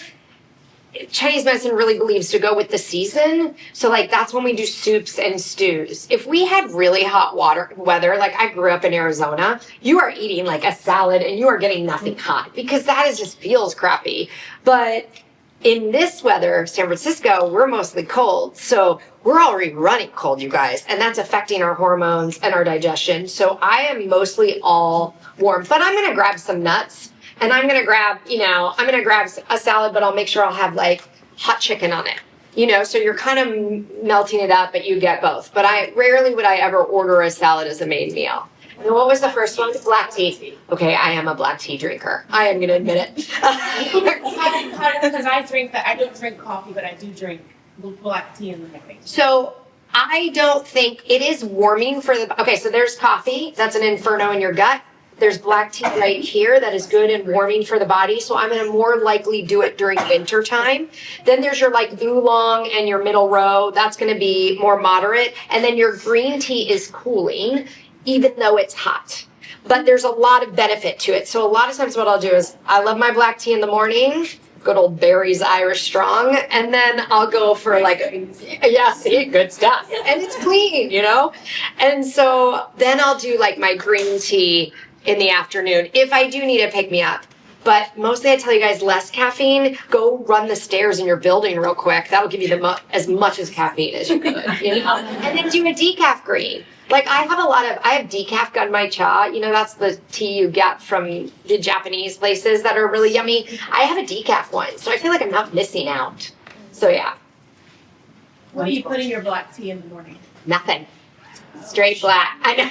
Chinese medicine really believes to go with the season. So like that's when we do soups and stews. If we had really hot weather, like I grew up in Arizona, you are eating like a salad and you are getting nothing hot, because that is just feels crappy. But in this weather, San Francisco, we're mostly cold. So we're already running cold, you guys, and that's affecting our hormones and our digestion. So I am mostly all warm, but I'm going to grab some nuts. And I'm going to grab, a salad, but I'll make sure I'll have like hot chicken on it. You know, so you're kind of melting it up, but you get both. But rarely would I ever order a salad as a main meal. And what was the first one? Black tea. Okay, I am a black tea drinker. I am going to admit it. Because I don't drink coffee, but I do drink black tea in the morning. So I don't think it is warming for okay, so there's coffee. That's an inferno in your gut. There's black tea right here that is good and warming for the body. So I'm going to more likely do it during winter time. Then there's your like oolong and your middle row. That's going to be more moderate. And then your green tea is cooling, even though it's hot. But there's a lot of benefit to it. So a lot of times what I'll do is I love my black tea in the morning. Good old Barry's Irish Strong. And then I'll go for like, yeah, see, good stuff. And it's clean, you know? And so then I'll do like my green tea in the afternoon if I do need to pick me up. But mostly I tell you guys less caffeine. Go run the stairs in your building real quick. That'll give you as much as caffeine as you could, you know? And then do a decaf green. Like I have decaf gun cha. You know, that's the tea you get from the Japanese places that are really yummy. I have a decaf one, so I feel like I'm not missing out. So yeah. What do you put in your black tea in the morning? Nothing. Straight black. I know.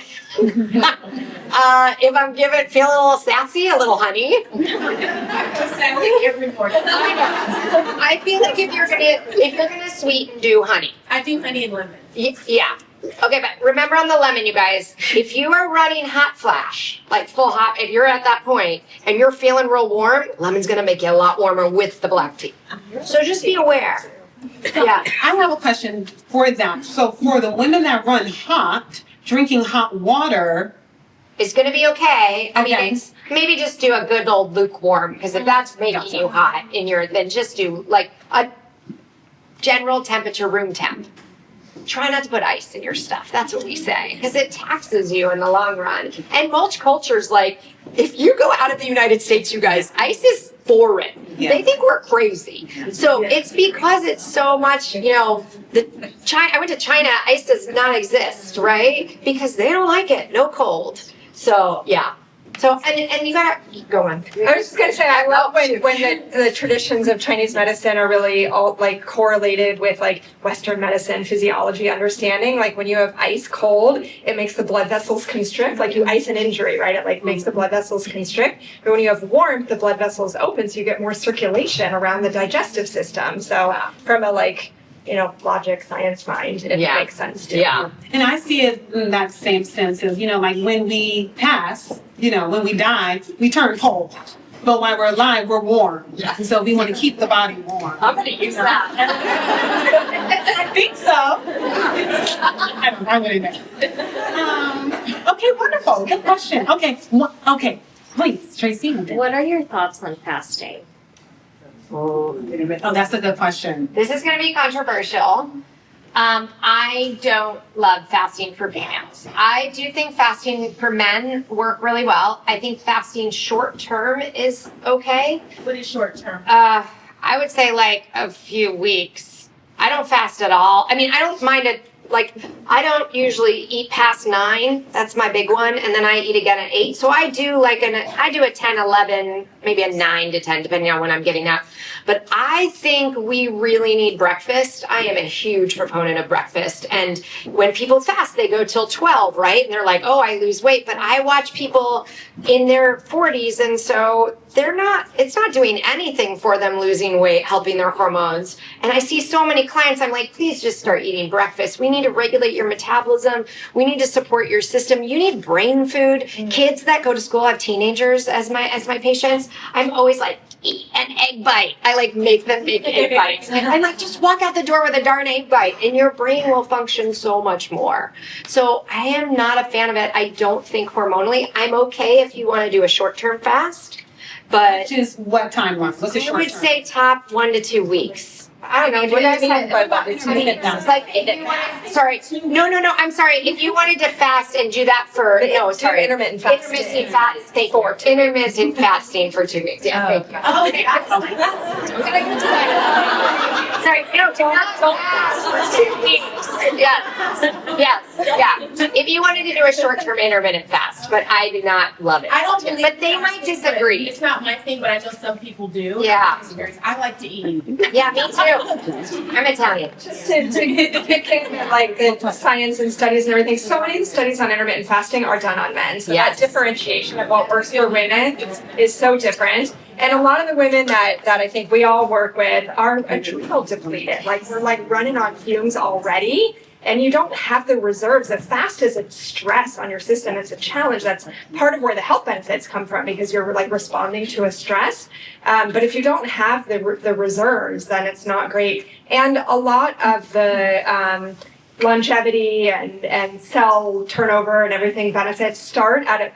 If I'm feeling a little sassy, a little honey. Sassy every morning. I know. I feel like if you're gonna sweeten, do honey. I do honey and lemon. Yeah. Okay, but remember on the lemon, you guys, if you are running hot flash, like full hot, if you're at that point and you're feeling real warm, lemon's gonna make you a lot warmer with the black tea. So just be aware. Yeah. I have a question for that. So for the women that run hot, drinking hot water is going to be okay. I mean, Okay. it's maybe just do a good old lukewarm, because if that's making you hot then just do like a general temperature, room temp. Try not to put ice in your stuff. That's what we say, because it taxes you in the long run. And mulch culture's like, if you go out of the United States, you guys, ice is foreign. Yeah. They think we're crazy. So it's because it's so much, you know, I went to China, ice does not exist, right? Because they don't like it, no cold. So yeah. So, and you gotta go on. I was just gonna say, I love when the traditions of Chinese medicine are really all like correlated with like Western medicine, physiology, understanding. Like when you have ice cold, it makes the blood vessels constrict. Like you ice an injury, right? It like makes the blood vessels constrict. But when you have warmth, the blood vessels open, so you get more circulation around the digestive system. So from a like, logic, science mind, it makes sense too. Yeah. And I see it in that same sense of, like when we pass, when we die, we turn cold. But while we're alive, we're warm. Yeah. So we want to keep the body warm. I'm gonna use that. I think so. I wouldn't know. Okay, wonderful. Good question. Okay. Please, Tracy. What are your thoughts on fasting? Oh, that's a good question. This is going to be controversial. I don't love fasting for females. I do think fasting for men work really well. I think fasting short term is okay. What is short term? I would say like a few weeks. I don't fast at all. I mean, I don't mind it. Like, I don't usually eat past 9. That's my big one. And then I eat again at 8. So I do a 10, 11, maybe a 9 to 10, depending on when I'm getting up. But I think we really need breakfast. I am a huge proponent of breakfast. And when people fast, they go till 12, right? And they're like, oh, I lose weight. But I watch people in their 40s. And so it's not doing anything for them losing weight, helping their hormones. And I see so many clients, I'm like, please just start eating breakfast. We need to regulate your metabolism. We need to support your system. You need brain food. Kids that go to school have teenagers as my patients. I'm always like, eat an egg bite. I like make them make egg bites. I'm like, just walk out the door with a darn egg bite and your brain will function so much more. So I am not a fan of it. I don't think hormonally. I'm okay if you want to do a short-term fast. But which is what timeline? What's the short term? I would say top 1 to 2 weeks. I don't know. What do you mean by It's like if you wanted, sorry. No. I'm sorry. If you wanted to fast and do that for intermittent fasting. Intermittent fasting for 2 weeks. Yeah. Thank you. Oh, okay. Sorry. No, don't fast for 2 weeks. Yes. If you wanted to do a short-term intermittent fast, but I do not love it. I don't believe. But they might disagree. It's not my thing, but I know some people do. Yeah. I like to eat. Yeah, me too. I'm Italian. Just to pick in like the science and studies and everything, so many of the studies on intermittent fasting are done on men. So that differentiation of what works for women is so different. And a lot of the women that I think we all work with are adrenal depleted. Like we're like running on fumes already. And you don't have the reserves. The fast is a stress on your system. It's a challenge. That's part of where the health benefits come from because you're like responding to a stress. But if you don't have the reserves, then it's not great. And a lot of the longevity and cell turnover and everything benefits start at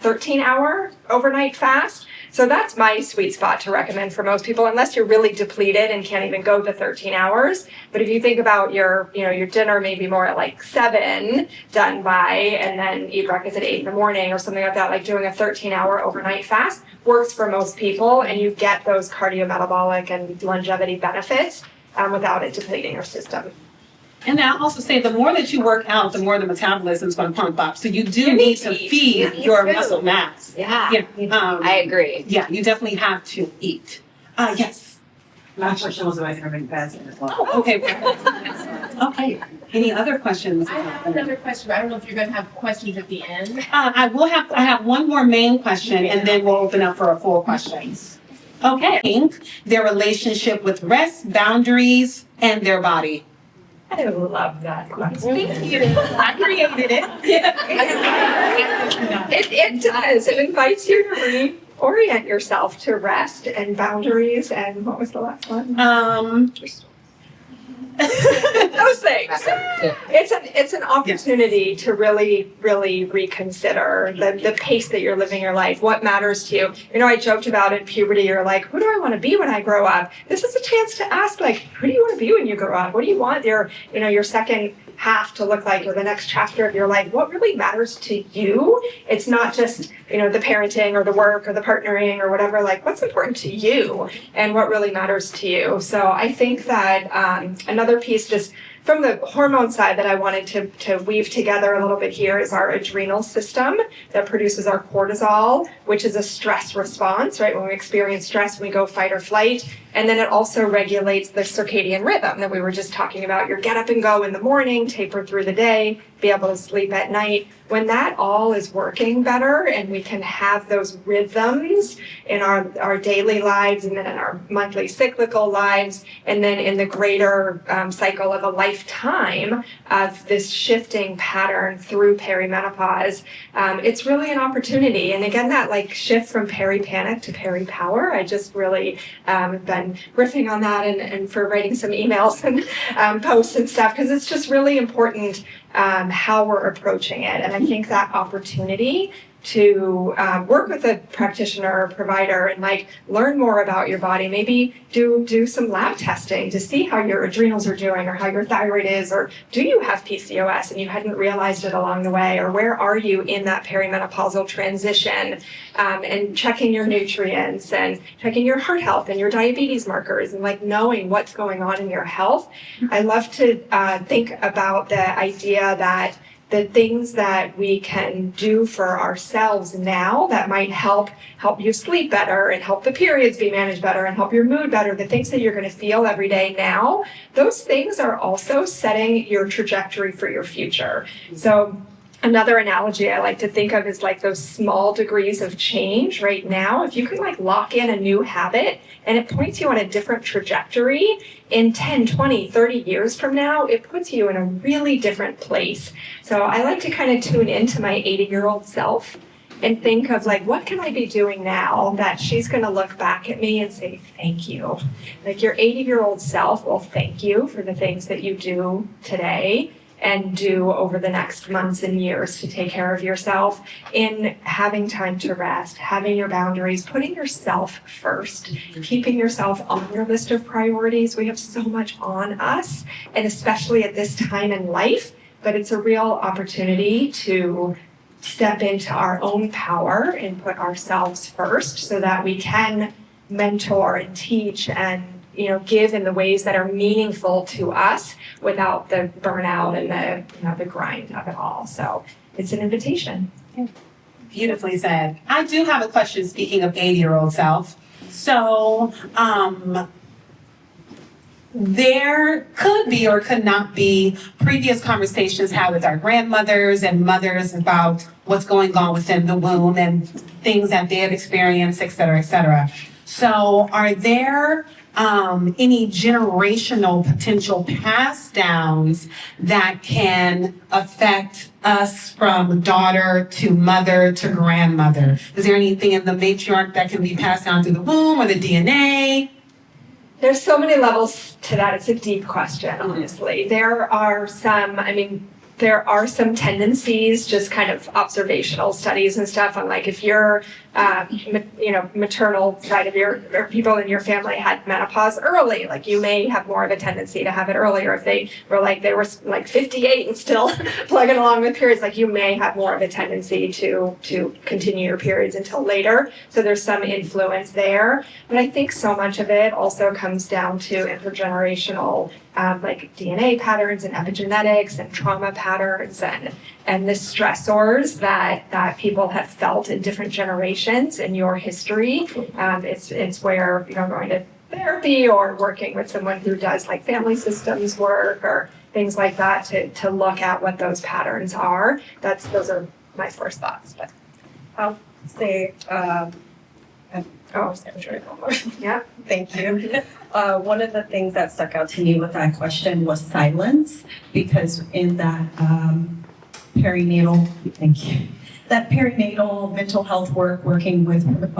13-hour overnight fast. So that's my sweet spot to recommend for most people, unless you're really depleted and can't even go to 13 hours. But if you think about your dinner maybe more at like 7 done by, and then eat breakfast at 8 in the morning or something like that, like doing a 13-hour overnight fast works for most people, and you get those cardiometabolic and longevity benefits without it depleting your system. And I'll also say the more that you work out, the more the metabolism is going to pump up. So you do need to feed your muscle mass. Yeah. I agree. Yeah, you definitely have to eat. Yes. My question was about intermittent fasting as well. Oh, okay. Okay. Any other questions? I have another question, but I don't know if you're going to have questions at the end. I have one more main question, and then we'll open up for 4 questions. Okay. Their relationship with rest, boundaries, and their body. I love that question. Thank you. I created it. It does. It invites you to reorient yourself to rest and boundaries. And what was the last one? Those things. It's an opportunity to really, really reconsider the pace that you're living your life, what matters to you. I joked about in puberty, you're like, who do I want to be when I grow up? This is a chance to ask, like, who do you want to be when you grow up? What do you want your second half to look like, or the next chapter of your life? What really matters to you? It's not just, the parenting or the work or the partnering or whatever, like what's important to you and what really matters to you. So I think that another piece, just from the hormone side that I wanted to weave together a little bit here is our adrenal system that produces our cortisol, which is a stress response, right? When we experience stress, we go fight or flight. And then it also regulates the circadian rhythm that we were just talking about. Your get up and go in the morning, taper through the day, be able to sleep at night. When that all is working better and we can have those rhythms in our daily lives and then in our monthly cyclical lives and then in the greater cycle of a lifetime of this shifting pattern through perimenopause, it's really an opportunity. And again, that like shift from peri-panic to peri-power, I just really been riffing on that and for writing some emails and posts and stuff, because it's just really important how we're approaching it. And I think that opportunity to work with a practitioner or provider and like learn more about your body, maybe do some lab testing to see how your adrenals are doing or how your thyroid is, or do you have PCOS and you hadn't realized it along the way, or where are you in that perimenopausal transition, and checking your nutrients and checking your heart health and your diabetes markers and like knowing what's going on in your health. I love to think about the idea that the things that we can do for ourselves now that might help you sleep better and help the periods be managed better and help your mood better, the things that you're going to feel every day now, those things are also setting your trajectory for your future. So another analogy I like to think of is like those small degrees of change right now. If you can like lock in a new habit and it points you on a different trajectory, in 10, 20, 30 years from now, it puts you in a really different place. So I like to kind of tune into my 80-year-old self and think of like, what can I be doing now that she's going to look back at me and say, thank you. Like your 80-year-old self will thank you for the things that you do today and do over the next months and years to take care of yourself in having time to rest, having your boundaries, putting yourself first, keeping yourself on your list of priorities. We have so much on us, and especially at this time in life, but it's a real opportunity to step into our own power and put ourselves first so that we can mentor and teach and give in the ways that are meaningful to us without the burnout and the grind of it all. So it's an invitation. Beautifully said. I do have a question, speaking of 80-year-old self. So there could be or could not be previous conversations had with our grandmothers and mothers about what's going on within the womb and things that they have experienced, et cetera, et cetera. So are there any generational potential pass downs that can affect us from daughter to mother to grandmother? Is there anything in the matriarch that can be passed down through the womb or the DNA? There's so many levels to that. It's a deep question, honestly. There are some tendencies, just kind of observational studies and stuff on like if your maternal side of or people in your family had menopause early, like you may have more of a tendency to have it earlier. If they were like 58 and still plugging along with periods, like you may have more of a tendency to continue your periods until later. So there's some influence there. But I think so much of it also comes down to intergenerational like DNA patterns and epigenetics and trauma patterns and the stressors that people have felt in different generations in your history. It's where going to therapy or working with someone who does like family systems work or things like that to look at what those patterns are. Those are my first thoughts. But I'll say yeah. Thank you. One of the things that stuck out to me with that question was silence, because in that perinatal mental health work, working with women with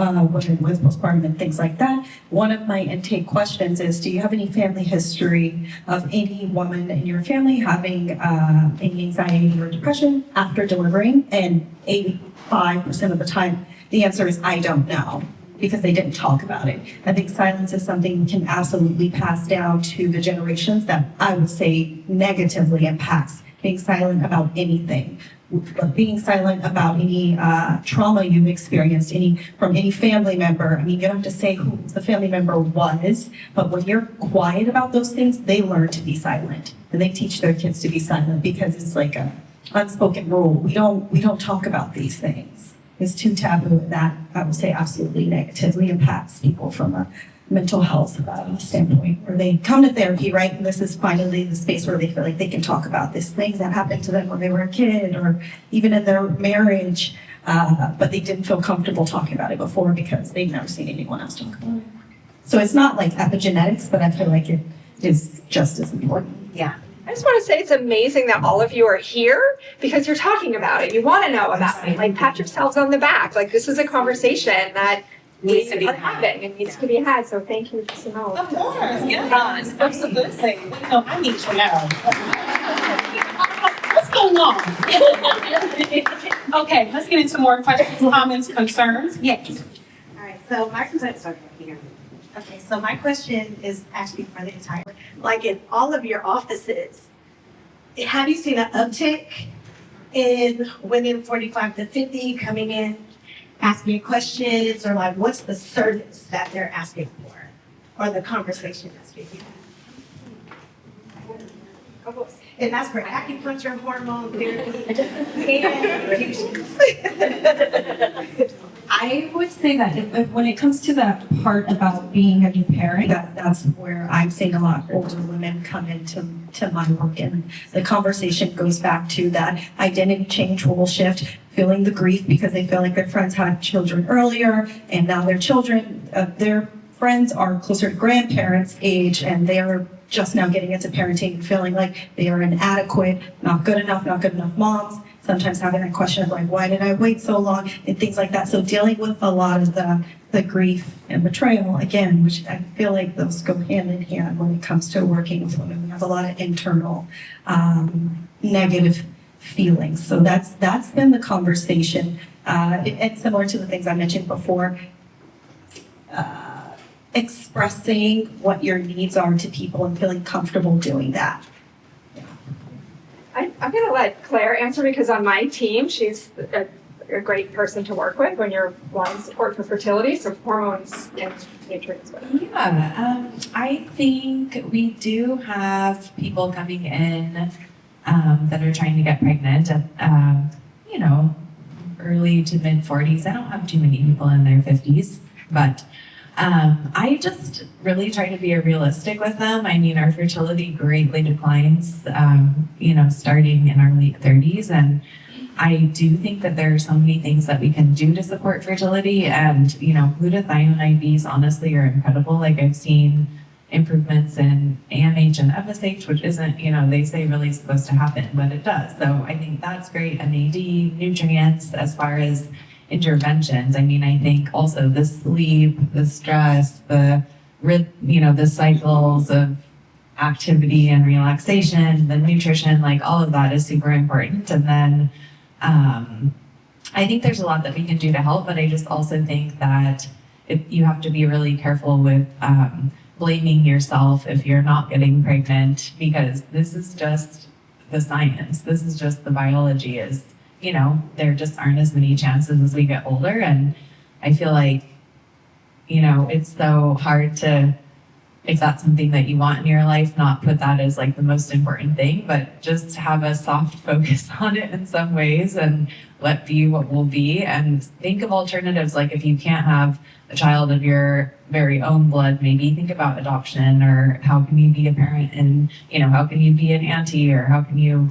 postpartum and things like that, one of my intake questions is, do you have any family history of any woman in your family having any anxiety or depression after delivering? And 85% of the time, the answer is, I don't know, because they didn't talk about it. I think silence is something we can absolutely pass down to the generations that I would say negatively impacts being silent about anything. But being silent about any trauma you've experienced, from any family member. I mean, you don't have to say who the family member was, but when you're quiet about those things, they learn to be silent. and they teach their kids to be silent because it's like a unspoken rule. We don't talk about these things. It's too taboo, and that I would say absolutely negatively impacts people from a mental health standpoint, where they come to therapy, right? And this is finally the space where they feel like they can talk about this thing that happened to them when they were a kid or even in their marriage, but they didn't feel comfortable talking about it before because they've never seen anyone else talk about it. So it's not like epigenetics, but I feel like it is just as important. Yeah. I just want to say it's amazing that all of you are here because you're talking about it. You want to know about it. Like, pat yourselves on the back. Like, this is a conversation that needs to be having and needs to be had. So thank you, Simone. Of course, yes, absolutely. No, I need to know. What's going on? Okay, let's get into more questions, comments, concerns. Yes. All right, so my question, sorry, here. Okay, so my question is actually for the entire, like in all of your offices, have you seen an uptick in women 45 to 50 coming in, asking questions, or like what's the service that they're asking for, or the conversation that's being had? And that's for acupuncture, hormone therapy, and infusions. I would say that when it comes to that part about being a new parent, that's where I'm seeing a lot of older women come into my work, and the conversation goes back to that identity change, role shift, feeling the grief because they feel like their friends had children earlier, and now their children, their friends are closer to grandparents' age, and they're just now getting into parenting and feeling like they are inadequate, not good enough moms. Sometimes having that question of like, why did I wait so long, and things like that. So dealing with a lot of the grief and betrayal, again, which I feel like those go hand in hand when it comes to working with women. We have a lot of internal negative feelings. So that's been the conversation. And similar to the things I mentioned before, expressing what your needs are to people and feeling comfortable doing that. I'm going to let Claire answer because on my team, she's a great person to work with when you're wanting support for fertility, so hormones and nutrients. Yeah, I think we do have people coming in that are trying to get pregnant at, early to mid 40s. I don't have too many people in their 50s, but I just really try to be realistic with them. I mean, our fertility greatly declines, starting in our late 30s. And I do think that there are so many things that we can do to support fertility. And, glutathione IVs honestly are incredible. Like, I've seen improvements in AMH and FSH, which isn't, they say really supposed to happen, but it does. So I think that's great. NAD, nutrients, as far as interventions. I mean, I think also the sleep, the stress, the cycles of activity and relaxation, the nutrition, like all of that is super important. And then I think there's a lot that we can do to help, but I just also think that you have to be really careful with blaming yourself if you're not getting pregnant, because this is just the science. This is just the biology is, there just aren't as many chances as we get older. And I feel like, it's so hard to, if that's something that you want in your life, not put that as like the most important thing, but just have a soft focus on it in some ways and let be what will be, and think of alternatives. Like, if you can't have a child of your very own blood, maybe think about adoption, or how can you be a parent, and how can you be an auntie, or how can you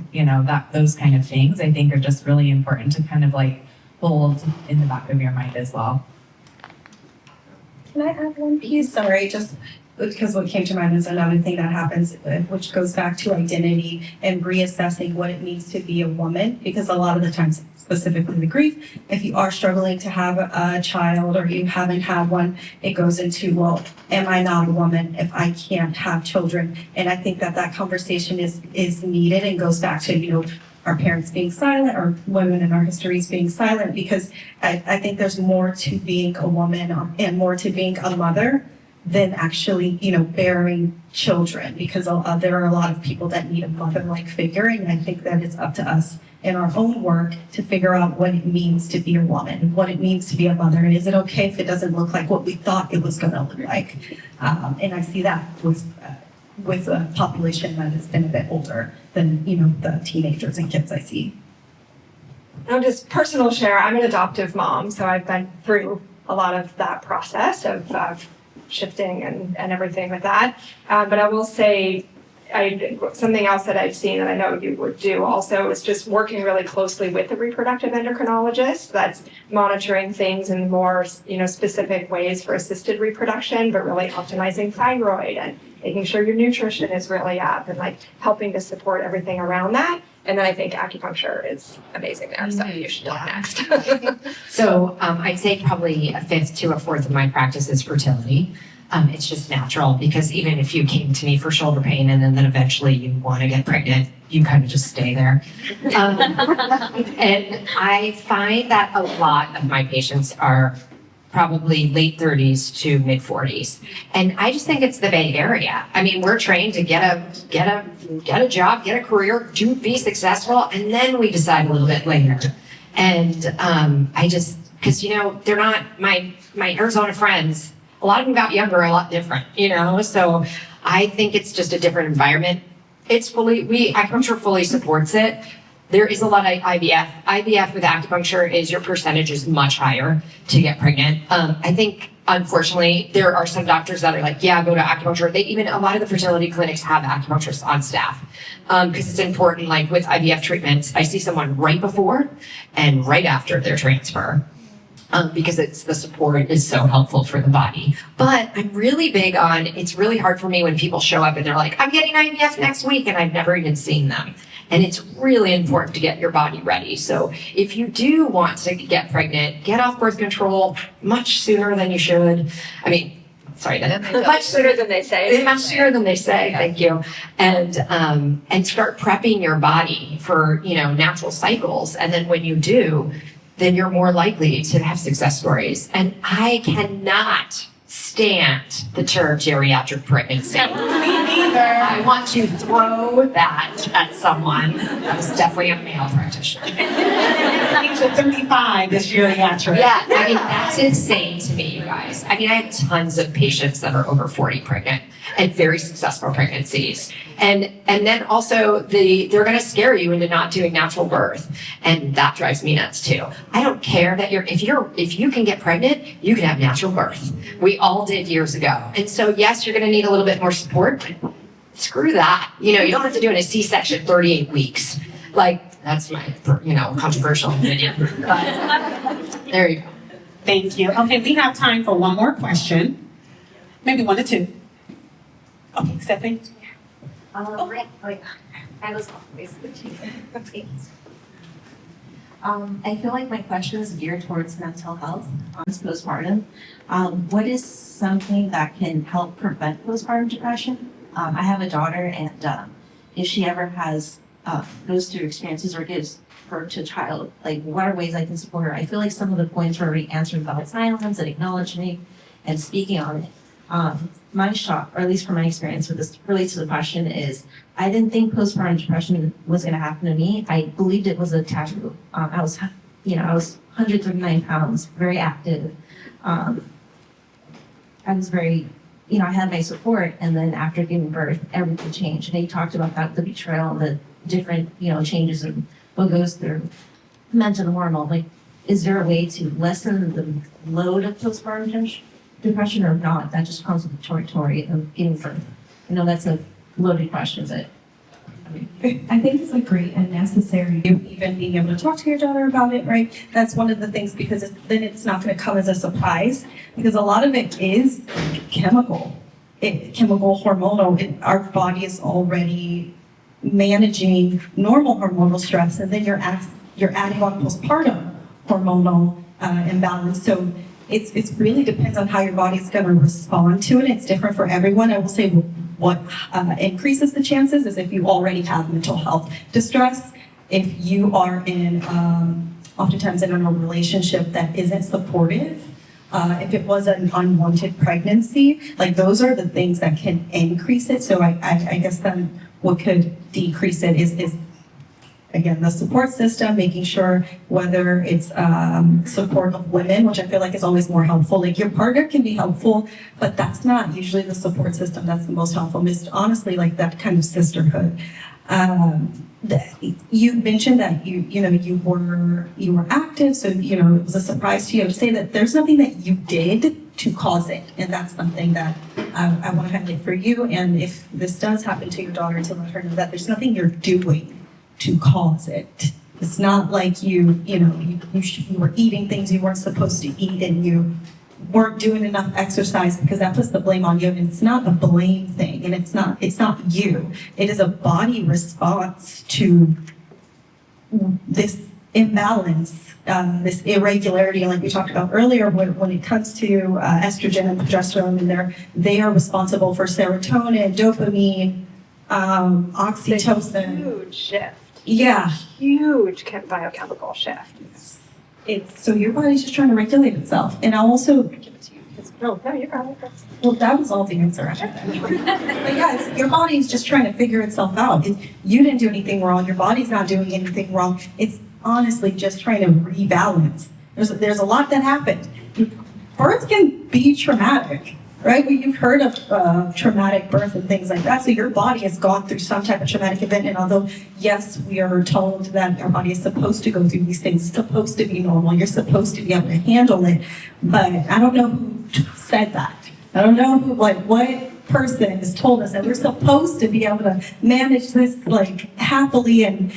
those kind of things I think are just really important to kind of like hold in the back of your mind as well. Can I add one piece? Sorry, just because what came to mind is another thing that happens, which goes back to identity and reassessing what it means to be a woman. Because a lot of the times, specifically the grief, if you are struggling to have a child or you haven't had one, it goes into, well, am I not a woman if I can't have children? And I think that conversation is needed, and goes back to, our parents being silent, or women in our histories being silent, because I think there's more to being a woman and more to being a mother than actually, bearing children, because there are a lot of people that need a mother-like figure. And I think that it's up to us in our own work to figure out what it means to be a woman, what it means to be a mother. And is it okay if it doesn't look like what we thought it was going to look like? And I see that with with a population that has been a bit older than, the teenagers and kids I see. I'll just personal share, I'm an adoptive mom, so I've been through a lot of that process of shifting and everything with that. But I will say, something else that I've seen that I know you would do also is just working really closely with a reproductive endocrinologist that's monitoring things in more, specific ways for assisted reproduction, but really optimizing thyroid and making sure your nutrition is really up and like helping to support everything around that. And then I think acupuncture is amazing there, so you should talk next. So I'd say probably a fifth to a fourth of my practice is fertility. It's just natural because even if you came to me for shoulder pain and then eventually you want to get pregnant, you kind of just stay there. And I find that a lot of my patients are probably late 30s to mid 40s. And I just think it's the Bay Area. I mean, we're trained to get a job, get a career, to be successful, and then we decide a little bit later. And because they're not my Arizona friends. A lot of them got younger, a lot different, So I think it's just a different environment. Acupuncture fully supports it. There is a lot of IVF. IVF with acupuncture is your percentage is much higher to get pregnant. I think, unfortunately, there are some doctors that are like, yeah, go to acupuncture. A lot of the fertility clinics have acupuncturists on staff because it's important. Like with IVF treatments, I see someone right before and right after their transfer. Because the support is so helpful for the body. But I'm really big on, it's really hard for me when people show up and they're like, I'm getting IVF next week, and I've never even seen them. And it's really important to get your body ready. So if you do want to get pregnant, get off birth control much sooner than you should. Much sooner than they say. Much sooner than they say, thank you. And start prepping your body for, natural cycles. And then when you do, then you're more likely to have success stories. And I cannot stand the term geriatric pregnancy. Me neither. I want to throw that at someone. That was definitely a male practitioner. Age of 35 is geriatric. Yeah, that's insane to me, you guys. I have tons of patients that are over 40 pregnant and very successful pregnancies. And then also they're going to scare you into not doing natural birth. And that drives me nuts too. I don't care that if you can get pregnant, you can have natural birth. We all did years ago. And so yes, you're going to need a little bit more support, but screw that. You don't have to do a C-section 38 weeks. That's my, controversial opinion. But there you go. Thank you. Okay, we have time for one more question. Maybe one or two. Okay, Stephanie. I was I feel like my question is geared towards mental health on postpartum. What is something that can help prevent postpartum depression? I have a daughter, and if she ever goes through experiences or gives birth to a child, what are ways I can support her? I feel like some of the points were already answered about silence and acknowledging and speaking on it. My shock, or at least from my experience with this relates to the question, is I didn't think postpartum depression was going to happen to me. I believed it was a taboo. I was 139 pounds, very active. I was very, I had my support, and then after giving birth, everything changed. And they talked about that, the betrayal, and the different, changes in what goes through mental and hormonal. Is there a way to lessen the load of postpartum depression or not? That just comes with the territory of giving birth. I know that's a loaded question, but I think it's great and necessary, even being able to talk to your daughter about it, right? That's one of the things, because then it's not going to come as a surprise, because a lot of it is chemical, hormonal. Our body is already managing normal hormonal stress, and then you're adding on postpartum hormonal imbalance. So it's really depends on how your body's going to respond to it. It's different for everyone. I will say what increases the chances is if you already have mental health distress, if you are in oftentimes in a relationship that isn't supportive, if it was an unwanted pregnancy, those are the things that can increase it. So I guess then what could decrease it is again, the support system, making sure whether it's support of women, which I feel like is always more helpful. Like your partner can be helpful, but that's not usually the support system that's the most helpful. It's honestly like that kind of sisterhood. You mentioned that you were active, so it was a surprise to you. I would say that there's nothing that you did to cause it, and that's something that I want to highlight for you. And if this does happen to your daughter, to let her know that there's nothing you're doing to cause it. It's not like you were eating things you weren't supposed to eat, and you weren't doing enough exercise, because that puts the blame on you. And it's not a blame thing, and it's not you. It is a body response to this imbalance, this irregularity, like we talked about earlier, when it comes to estrogen and progesterone, and they are responsible for serotonin, dopamine, oxytocin. Huge shift. Yeah. Huge biochemical shift. It's so your body's just trying to regulate itself. And I'll also give it to you. No, you got it. Well, that was all the answer. But yeah, your body's just trying to figure itself out. You didn't do anything wrong. Your body's not doing anything wrong. It's honestly just trying to rebalance. There's a lot that happened. Birth can be traumatic, right? You've heard of traumatic birth and things like that. So your body has gone through some type of traumatic event. And although, yes, we are told that our body is supposed to go through these things, it's supposed to be normal, you're supposed to be able to handle it. But I don't know who said that. I don't know what person has told us that we're supposed to be able to manage this happily and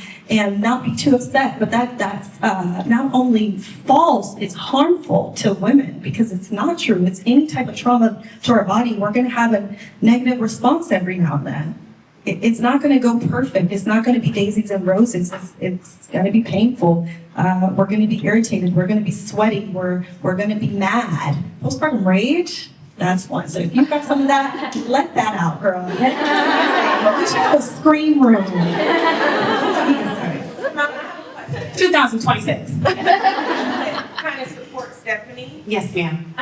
not be too upset. But that's not only false, it's harmful to women, because it's not true. It's any type of trauma to our body. We're going to have a negative response every now and then. It's not going to go perfect. It's not going to be daisies and roses. It's going to be painful. We're going to be irritated. We're going to be sweaty. We're going to be mad. Postpartum rage, that's one. So if you've got some of that, let that out, girl. We should have a scream room. 2026. Kind of support Stephanie. Yes, ma'am.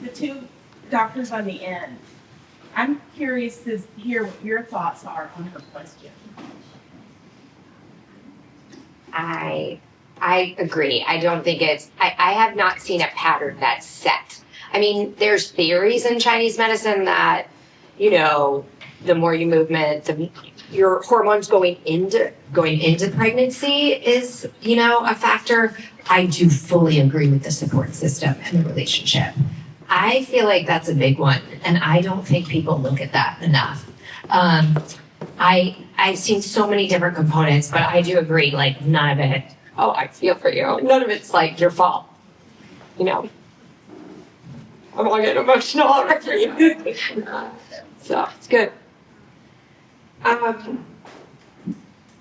The two doctors on the end. I'm curious to hear what your thoughts are on her question. I agree. I don't think I have not seen a pattern that's set. I mean, there's theories in Chinese medicine that, the more you movement, your hormones going into pregnancy is, a factor. I do fully agree with the support system and the relationship. I feel like that's a big one, and I don't think people look at that enough. I've seen so many different components, but I do agree, none of it, oh, I feel for you. None of it's your fault. I'm all getting emotional already. So it's good.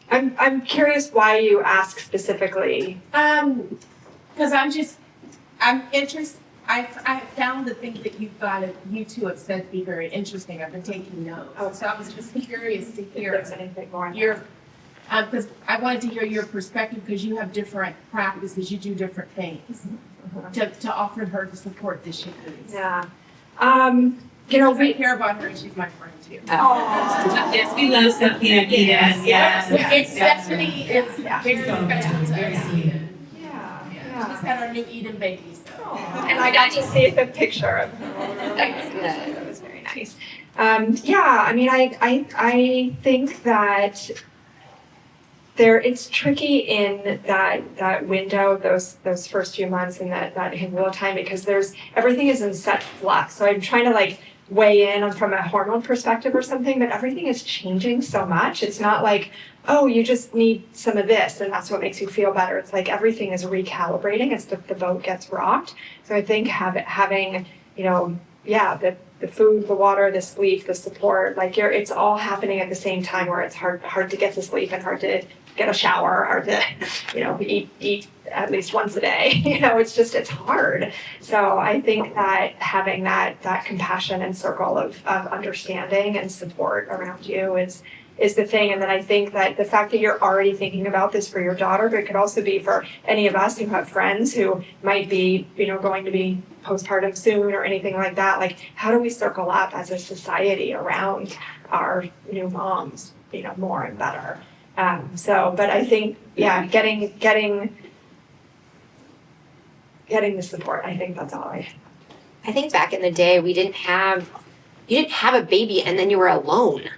I'm curious why you ask specifically. Because I'm interested. I found the things that you two have said to be very interesting. I've been taking notes. Oh, so I was just curious to hear if there's anything more. Because I wanted to hear your perspective, because you have different practices, you do different things to offer her the support that she needs. Yeah. We care about her, and she's my friend too. Yes, we love Stephanie. Yes. It's Stephanie. It's very special. Very sweet. Yeah. She's had our new Eden baby. And I got to see the picture of her. That was very nice. I think that it's tricky in that window, those first few months and that real time, because everything is in such flux. So I'm trying to weigh in from a hormone perspective or something, but everything is changing so much. It's not oh, you just need some of this and that's what makes you feel better. It's everything is recalibrating as the boat gets rocked. So I think having, the food, the water, the sleep, the support, it's all happening at the same time, where it's hard to get to sleep and hard to get a shower, hard to, eat at least once a day. It's hard. So I think that having that compassion and circle of understanding and support around you is the thing. And then I think that the fact that you're already thinking about this for your daughter, but it could also be for any of us who have friends who might be, going to be postpartum soon or anything like that. How do we circle up as a society around our new moms, more and better? But I think, yeah, getting the support, I think that's all I think back in the day, you didn't have a baby and then you were alone.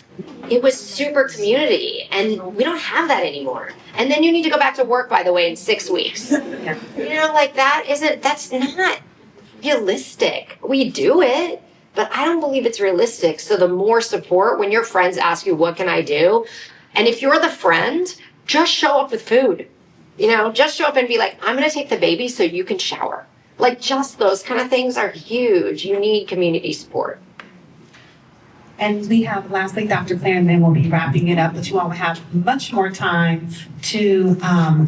It was super community, and we don't have that anymore. And then you need to go back to work, by the way, in 6 weeks. That's not realistic. We do it, but I don't believe it's realistic. So the more support, when your friends ask you, what can I do? And if you're the friend, just show up with food. Just show up and be like, I'm going to take the baby so you can shower. Like, just those kind of things are huge. You need community support. And we have, lastly, Dr. Claire, and then we'll be wrapping it up, but you all will have much more time to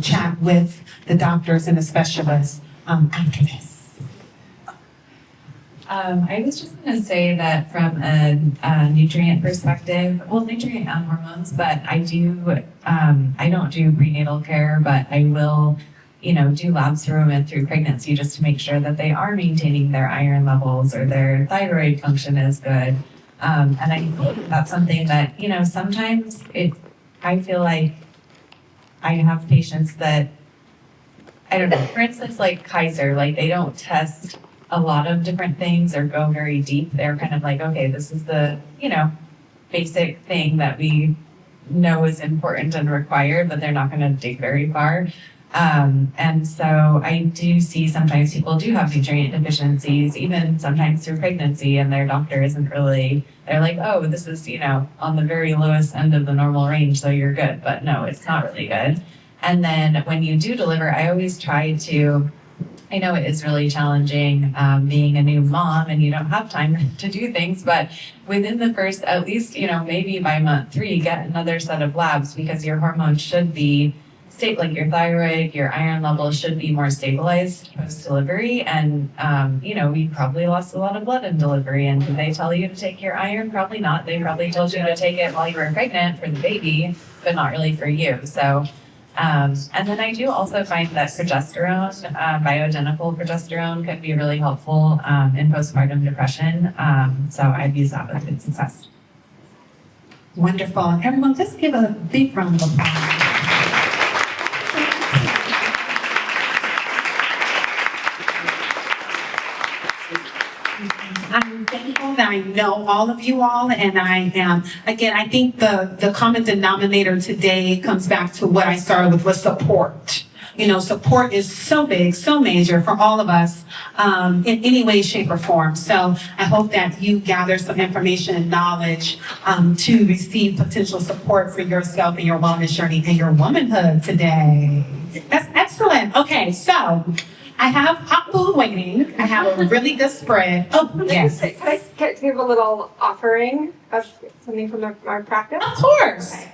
chat with the doctors and the specialists after this. I was just going to say that from a nutrient perspective, nutrient and hormones, but I don't do prenatal care, but I will, do labs through women through pregnancy just to make sure that they are maintaining their iron levels or their thyroid function is good. And I think that's something that, sometimes I feel like I have patients that, I don't know, for instance, like Kaiser, they don't test a lot of different things or go very deep. They're kind of like, okay, this is the, basic thing that we know is important and required, but they're not going to dig very far. And so I do see sometimes people do have nutrient deficiencies, even sometimes through pregnancy, and their doctor isn't really, they're like, oh, this is, on the very lowest end of the normal range, so you're good. But no, it's not really good. And then when you do deliver, I always try to, I know it is really challenging being a new mom and you don't have time to do things, but within the first, at least, maybe by month 3, get another set of labs, because your hormones should be like your thyroid, your iron levels should be more stabilized post-delivery. And, we probably lost a lot of blood in delivery. And did they tell you to take your iron? Probably not. They probably told you to take it while you were pregnant for the baby, but not really for you. So, and then I do also find that progesterone, bioidentical progesterone, can be really helpful in postpartum depression. So I've used that with good success. Wonderful. Everyone, let's give a big round of applause. I'm thankful that I know all of you all, and I am, again, I think the common denominator today comes back to what I started with, was support. Support is so big, so major for all of us in any way, shape, or form. So I hope that you gather some information and knowledge to receive potential support for yourself and your wellness journey and your womanhood today. That's excellent. Okay, so I have hot food waiting. I have a really good spread. Oh, yes. Can I give a little offering of something from our practice? Of course.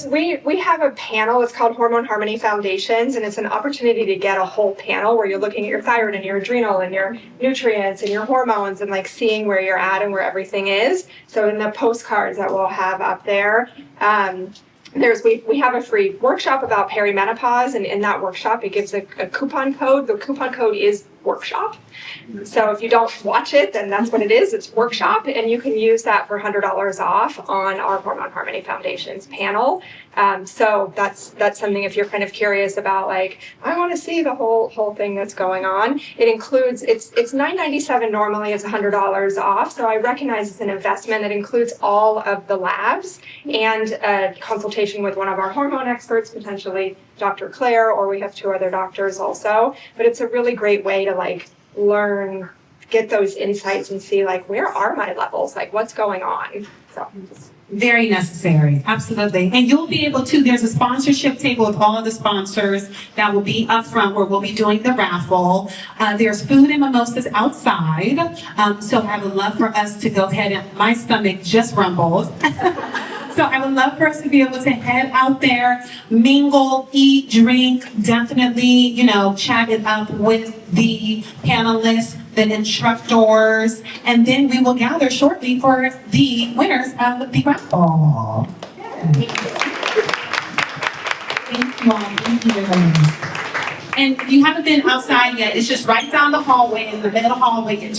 We have a panel. It's called Hormone Harmony Foundations, and it's an opportunity to get a whole panel where you're looking at your thyroid and your adrenal and your nutrients and your hormones and seeing where you're at and where everything is. So in the postcards that we'll have up there, we have a free workshop about perimenopause, and in that workshop it gives a coupon code. The coupon code is workshop. So if you don't watch it, then that's what it is. It's workshop, and you can use that for $100 off on our Hormone Harmony Foundations panel. So that's something, if you're kind of curious about, I want to see the whole thing that's going on. It includes, it's $9.97 normally, it's $100 off. So I recognize it's an investment that includes all of the labs and a consultation with one of our hormone experts, potentially Dr. Claire, or we have 2 other doctors also. But it's a really great way to learn, get those insights and see where are my levels, what's going on. So very necessary, absolutely. And you'll be able to, there's a sponsorship table with all of the sponsors that will be up front where we'll be doing the raffle. There's food and mimosas outside. So I would love for us to go ahead, and my stomach just rumbled. So I would love for us to be able to head out there, mingle, eat, drink, definitely, chat it up with the panelists, the instructors, and then we will gather shortly for the winners of the raffle. Yeah. Thank you all. Thank you. And if you haven't been outside yet, it's just right down the hallway, in the middle hallway.